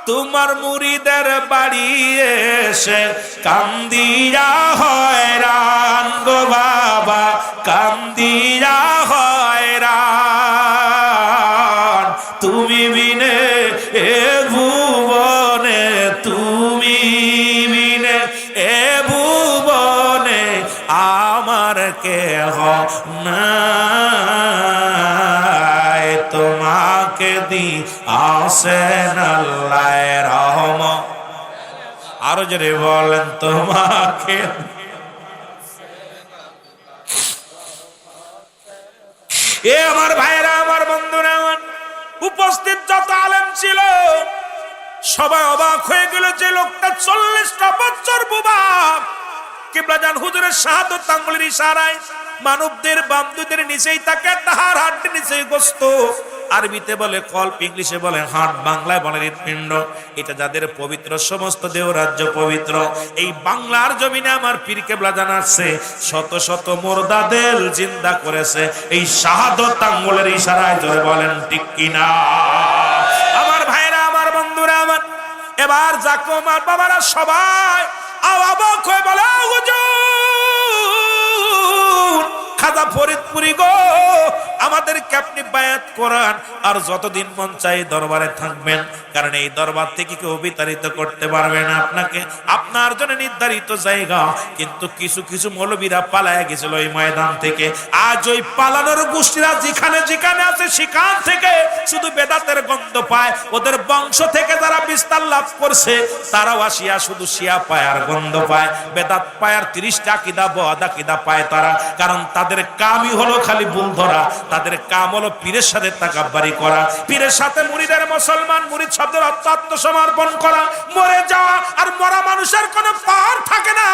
A: তোমার মুরিদের বাড়ি এসে কান্দিয়া হয়রান গো বাবা, কান্দিয়া হয়রান। তুমি বিনে এ ভুবনে, তুমি বিনে এ ভুবনে আমার কেহ নাই, তোমাকে দি আসেন আল্লাহ রহমত। আরো জোরে বলেন তোমাকে। এ আমার ভাইরা, আমার বন্ধুরা, আমার উপস্থিত যত আলেম ছিল সবাই অবাক হয়ে গেল যে লোকটা 40টা বছর বুবা কিবলাজান হুজুরের শাহাদত আঙ্গুলের ইশারায় মানবদের বামদুদের নিচেই তাকে তাহার হাড়ের নিচেই গোস্ত, আরবিতে বলে কল্প, ইংলিশে বলে হাট, বাংলায় বলে হৃৎপিণ্ড। এটা যাদের পবিত্র, সমস্ত দেহ রাজ্য পবিত্র। এই বাংলার জমিনে আমার পীর কেবলাজান আসছে, শত শত মুর্দাদের জিন্দা করেছে এই শাহাদত আঙ্গুলের ইশারায়। জোরে বলেন ঠিক কিনা? আমার ভাইরা, আমার বন্ধুরা, আমার এবার যাকো আমার বাবারা সবাই অবাক হয়ে বলে হুজুর খাজা ফরিদপুরি গো, আমাদেরকে আপনি বায়াত করান, আর যতদিন মন চাই দরবারে থাকবেন, কারণ এই দরবার থেকে কেউ বিতাড়িত করতে পারবে না আপনাকে, আপনার জন্য নির্ধারিত জায়গা। কিন্তু কিছু কিছু মৌলবীরা পালায় গেছিল এই ময়দান থেকে। আজ ওই পালানোর গোষ্ঠীরা যেখানে যেখানে আছে সেখান থেকে শুধু বেদাতের গন্ধ পায়। ওদের বংশ থেকে যারা বিস্তার লাভ করছে তারাও আসিয়া শুধু শিয়া পায় আর গন্ধ পায়, বেদাত পায় আর 30টা আকীদা বদ আকীদা পায় তারা। কারণ তাদের কামই হলো খালি ভুল ধরা, তাদের কাম হলো পীরের সাথে তাকাব্বারি করা, পীরের সাথে মুরিদের মুসলমান, মুরিদ শব্দের অর্থ আত্মসমর্পণ করা, মরে যাওয়া। আর মরা মানুষের কোনো পাওয়ার থাকে না।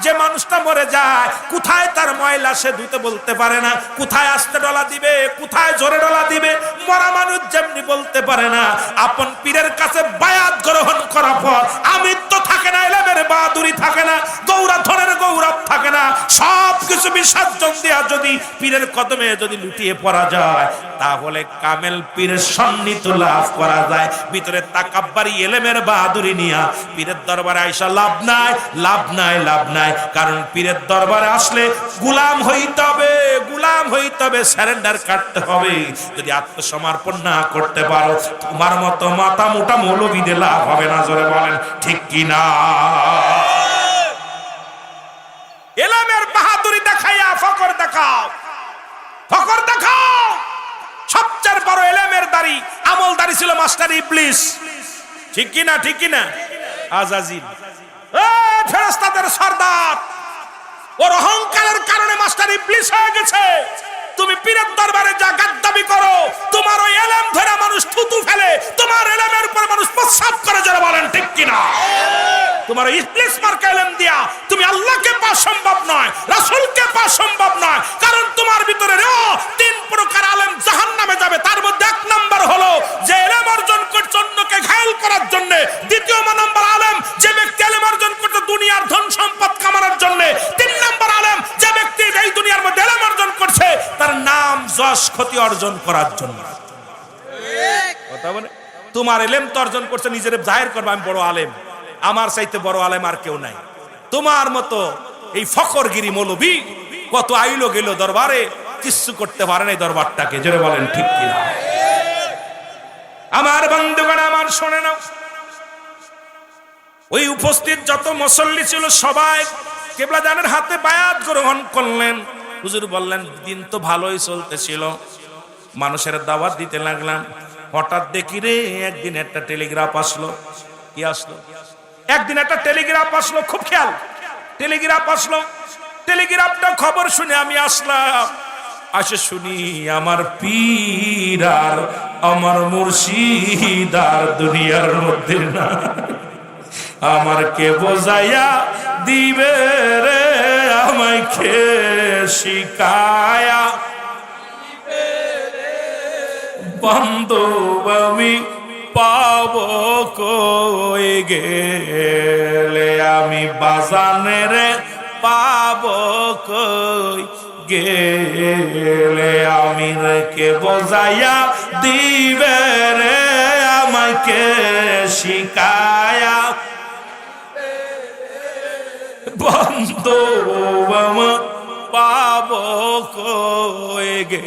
A: যে মানুষটা মরে যায় কোথায় তার ময়লা সে ধুতে বলতে পারে না, কোথায় আস্তে ডলা দিবে, কোথায় জোরে ডলা দিবে, মরা মানুষ যেমনি বলতে পারে না। আপন পীরের কাছে বায়াত গ্রহণ করার পর আমিত্ব থাকে না, এলেমের বাহাদুরি থাকে না, গৌরধনের গৌরব থাকে না, সব কিছু বিসর্জন দিয়া যদি পীরের কদমে যদি লুটিয়ে পড়া যায় তাহলে কামেল পীরের সান্নিধ্য লাভ করা যায়। ভিতরে তাকাব্বারি এলেমের বাহাদুরি নিয়া পীরের দরবারে আইসা লাভ নাই, লাভ নাই, লাভ নাই। কারণ পীরের দরবারে আসলে গোলাম হইতে হবে, গোলাম হইতে হবে, সারেন্ডার কাটতে হবে। যদি আত্মসমর্পণ না করতে পারো তোমার মতো মাথা মোটা মৌলবীদের লাভ হবে না। জোরে বলেন ঠিক কিনা? এলেমের বাহাদুরি দেখাইয়া ফকর দেখাও, ফকর দেখাও। সবচেয়ে বড় এলেমের দাড়ি, আমল দাড়ি ছিল মাস্টার ইবলিস, ঠিক কিনা? ঠিক কিনা? আজাজিল ফেরেশতাদের সর্দার, ওর অহংকারের কারণে মাস্টার ইবলিস হয়ে গেছে। তুমি পীরের দরবারে যা গাদ্দাবি করো, তোমার ওই এলেম ধরে মানুষ থুতু ফেলে, তোমার এলেমের উপর মানুষ প্রস্রাব করে। যারা বলেন ঠিক কিনা? তোমার ইবলিস মার্কা এলেম দিয়া তুমি আল্লাহকে পাওয়া সম্ভব নয়, রাসূলকে পাওয়া সম্ভব নয়। কারণ তোমার ভিতরে 3 প্রকার আলেম জাহান্নামে যাবে। তার মধ্যে 1 নাম্বার হলো যে এলেম অর্জন করছে অন্যকে ঘায়েল করার জন্য। 2 নাম্বার আলেম যে ব্যক্তি এলেম অর্জন করছে দুনিয়ার ধন সম্পদ কামানোর জন্য। 3 নাম্বার আলেম যে ব্যক্তি এই দুনিয়ার মধ্যে এলেম অর্জন
B: দশ ক্ষতি অর্জন করার জন্য। কথা বলে তোমার এলেম তো অর্জন করছে, নিজের জাহির করবে আমি বড় আলেম, আমার চাইতে বড় আলেম আর কেউ নাই। তোমার মতো এই ফখরগিরি মৌলবী কত আইলো গেল দরবারে, কিচ্ছু করতে পারে না এই দরবারটাকে। জোরে বলেন ঠিক কিনা? আমার বন্ধুগণ, আমার শোনে নাও, ওই উপস্থিত যত মুসল্লি ছিল সবাই কিবলাদানের হাতে বায়াত গ্রহণ করলেন। হুজুর বললেন, দিন তো ভালোই চলতেছিল, মানুষের দাওয়াত দিতে লাগলাম। হঠাৎ দেখি রে একদিন একটা টেলিগ্রাফ আসলো। কি আসলো? একদিন একটা টেলিগ্রাফ আসলো, খুব খেয়াল, টেলিগ্রাফ আসলো। টেলিগ্রাফটা খবর শুনে আমি আসলাম। আসে শুনি আমার পীর আর আমার মুর্শিদ আর দুনিয়ার মধ্যে না, আমার কে বোঝাইয়া দিবে রে আমায় কে শিকায়া, বান্ধব আমি পাব কই গেলে, আমি বাজানের পাব কই গেলে, আমি কে বোঝাইয়া দিবে রে আমায় কে শিকায়া, বান্ধব আমার পাব কই গে।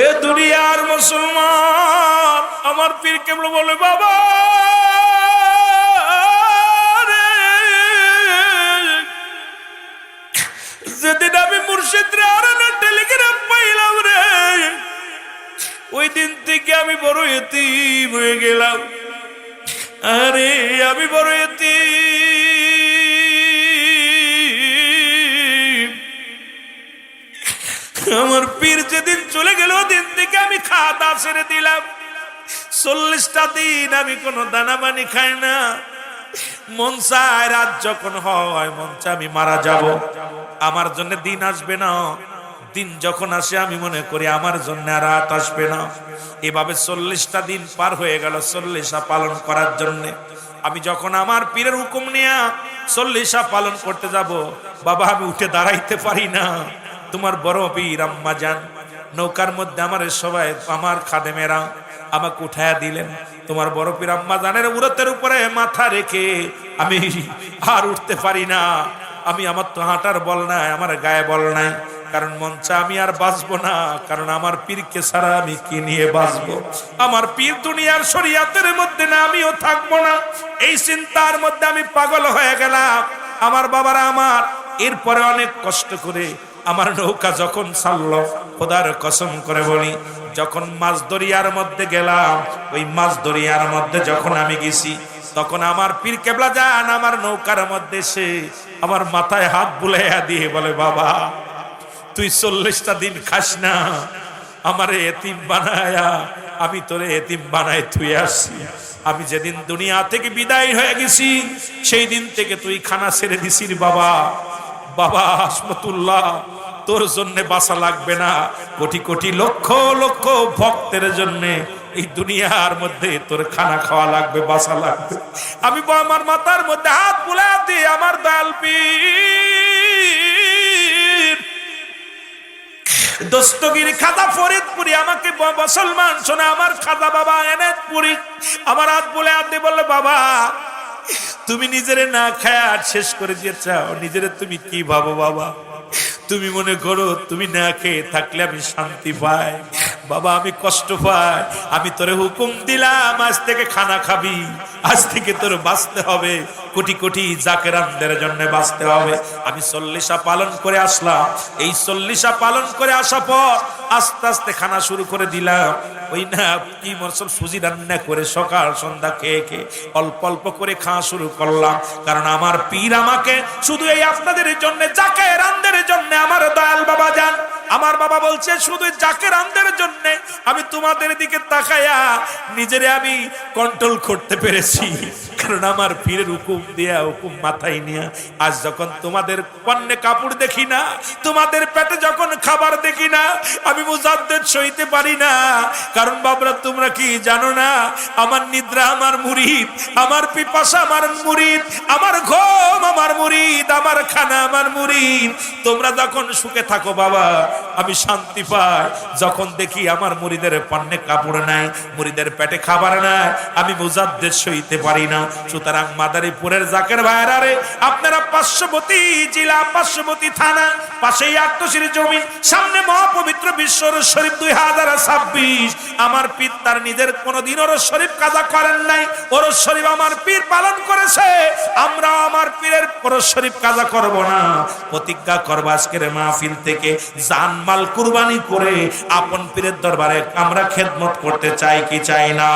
B: এ দুনিয়ার মুসলমান, আমার পীর কেবল বলে, বাবা যেদিন আমি মুর্শিদরে আরানে টেলিগ্রাম পাইলাম রে, ওই দিন থেকে আমি বড় এতিম হয়ে গেলাম। আরে আমি বড় এতিম। আমার পীর যেদিন চলে গেল, দিন থেকে আমি খাওয়া দাওয়া ছেড়ে দিলাম। 40টা দিন আমি কোনো দানা পানি খাই না। মন চায় রাত যখন হয়, মন চায় আমি মারা যাব, আমার জন্য দিন আসবে না। দিন যখন আসে আমি মনে করি আমার জন্য রাত আসবে না। এভাবে 40টা দিন পার হয়ে গেল 40 পালন করার জন্য। আমি যখন আমার পীরের হুকুম নিয়ে 40 পালন করতে যাব, বাবা আমি উঠে দাঁড়াইতে পারি না। তোমার বড় পীর আম্মা জান নৌকার মধ্যে আমার সবাই, আমার খাদেমেরা আমাকে উঠায়া দিলেন। তোমার বড় পীর আম্মা জানের উরতের উপরে মাথা রেখে আমি আর উঠতে পারি না। আমি, আমার তো হাঁটার বল নাই, আমার গায়ে বল নাই, কারণ মঞ্চা আমি আর বাঁচবো না, কারণ আমার পীরকে ছাড়া আমি কি নিয়ে বাঁচবো? আমার পীর দুনিয়ার শরীয়তের মধ্যে না, আমিও থাকবো না। এই চিন্তার মধ্যে আমি পাগল হয়ে গেলাম। আমার বাবারা আমার এরপরে অনেক কষ্ট করে আমার নৌকা যখন ছাড়লো, খোদার কসম করে বলি, যখন মাছ দরিয়ার মধ্যে গেলাম, ওই মাছ দরিয়ার মধ্যে যখন আমি গেছি, তখন আমার পীর কেবলা জান আমার নৌকার মধ্যে এসে আমার মাথায় হাত বুলাইয়া দিয়ে বলে, বাবা তুই 40টা দিন খাস না, আমারে এতিম বানায়া আমি তোরে এতিম বানায় তুই আসছি। আমি যেদিন দুনিয়া থেকে বিদায় হয়ে গেছি, সেই দিন থেকে তুই খানা ছেড়ে দিছিস বাবা। বাবা হাসমতুল্লাহ, তোর জন্য বাঁচা লাগবে না, কোটি কোটি লক্ষ লক্ষ ভক্তের জন্য এই দুনিয়ার মধ্যে তোর খানা খাওয়া লাগবে, বাঁচা লাগবে। আমি আমার মাথার মধ্যে হাত বুলা দিয়ে আমার দয়াল পীর দস্তগীর খাজা ফরিদপুরি আমাকে মুসলমান শোনে, আমার খাজা বাবা এনায়েতপুরি আমার হাত বুলে হাত দিয়ে বললো, বাবা তুমি নিজেরে না খায় আর শেষ করে দিয়ে চাও, নিজেরে তুমি কি ভাবো বাবা? তুমি মনে করো তুমি না খেয়ে থাকলে আমি শান্তি পাই? বাবা আমি কষ্ট পাই। আমি তোরে হুকুম দিলাম আজ থেকে খানা খাবি, আজ থেকে তোর বাঁচতে হবে, কোটি কোটি জাকেরানদের জন্য বাঁচতে হবে। আমি 40 পালন করে আসলাম। এই 40 পালন করে আসা পর আস্তে আস্তে খানা শুরু করে দিলাম। ওই না কি মরসল সুজি রান্না করে সকাল সন্ধ্যা খেয়ে খেয়ে অল্প অল্প করে খাওয়া শুরু করলাম। কারণ আমার পীর আমাকে শুধু এই আপনাদের জন্য, জাকেরানদের জন্য, আমার দয়াল বাবা যান আমার বাবা বলছে শুধু জাকেরানদের জন্য আমি তোমাদের দিকে তাকায়া নিজেরে আমি কন্ট্রোল করতে পেরেছি।
A: কারণ আমার পীরের হুকুম দিয়া হুকুম মাথায় নিয়া আজ যখন তোমাদের পণ্যে কাপড় দেখি না, তোমাদের পেটে যখন খাবার দেখি না, আমি মুজাদ্দেদ সইতে পারি না। কারণ বাবরা তোমরা কি জানো না, আমার নিদ্রা আমার মুরিদ, আমার পিপাসা আমার মুরিদ, আমার ঘুম আমার মুরিদ, আমার খানা আমার মুরিদ। তোমরা যখন সুখে থাকো বাবা, আমি শান্তি পাই। যখন দেখি আমার মুরিদের পণ্যে কাপড় নাই, মুরিদের পেটে খাবার নাই, আমি মুজাদ্দেদ সইতে পারি না। সুতরাং মাদারীপুরের জাকের ভাইরা রে, আপনারা পার্শ্ববর্তী জেলা, পার্শ্ববর্তী থানা, পাশেই আটশির জমি, সামনে মহাপবিত্র বিশ্বর শরীফ 2026। আমার পীর তার নিজের কোনদিন ওরস শরীফ কাজা করেন নাই, ওরস শরীফ আমার পীর পালন করেছে। আমরা আমার পীরের ওরস শরীফ কাজা করব না। প্রতিজ্ঞা করব আজকের মাহফিল থেকে জানমাল কুরবানি করে আপন পীরের দরবারে আমরা খেদমত করতে চাই কি চাই না?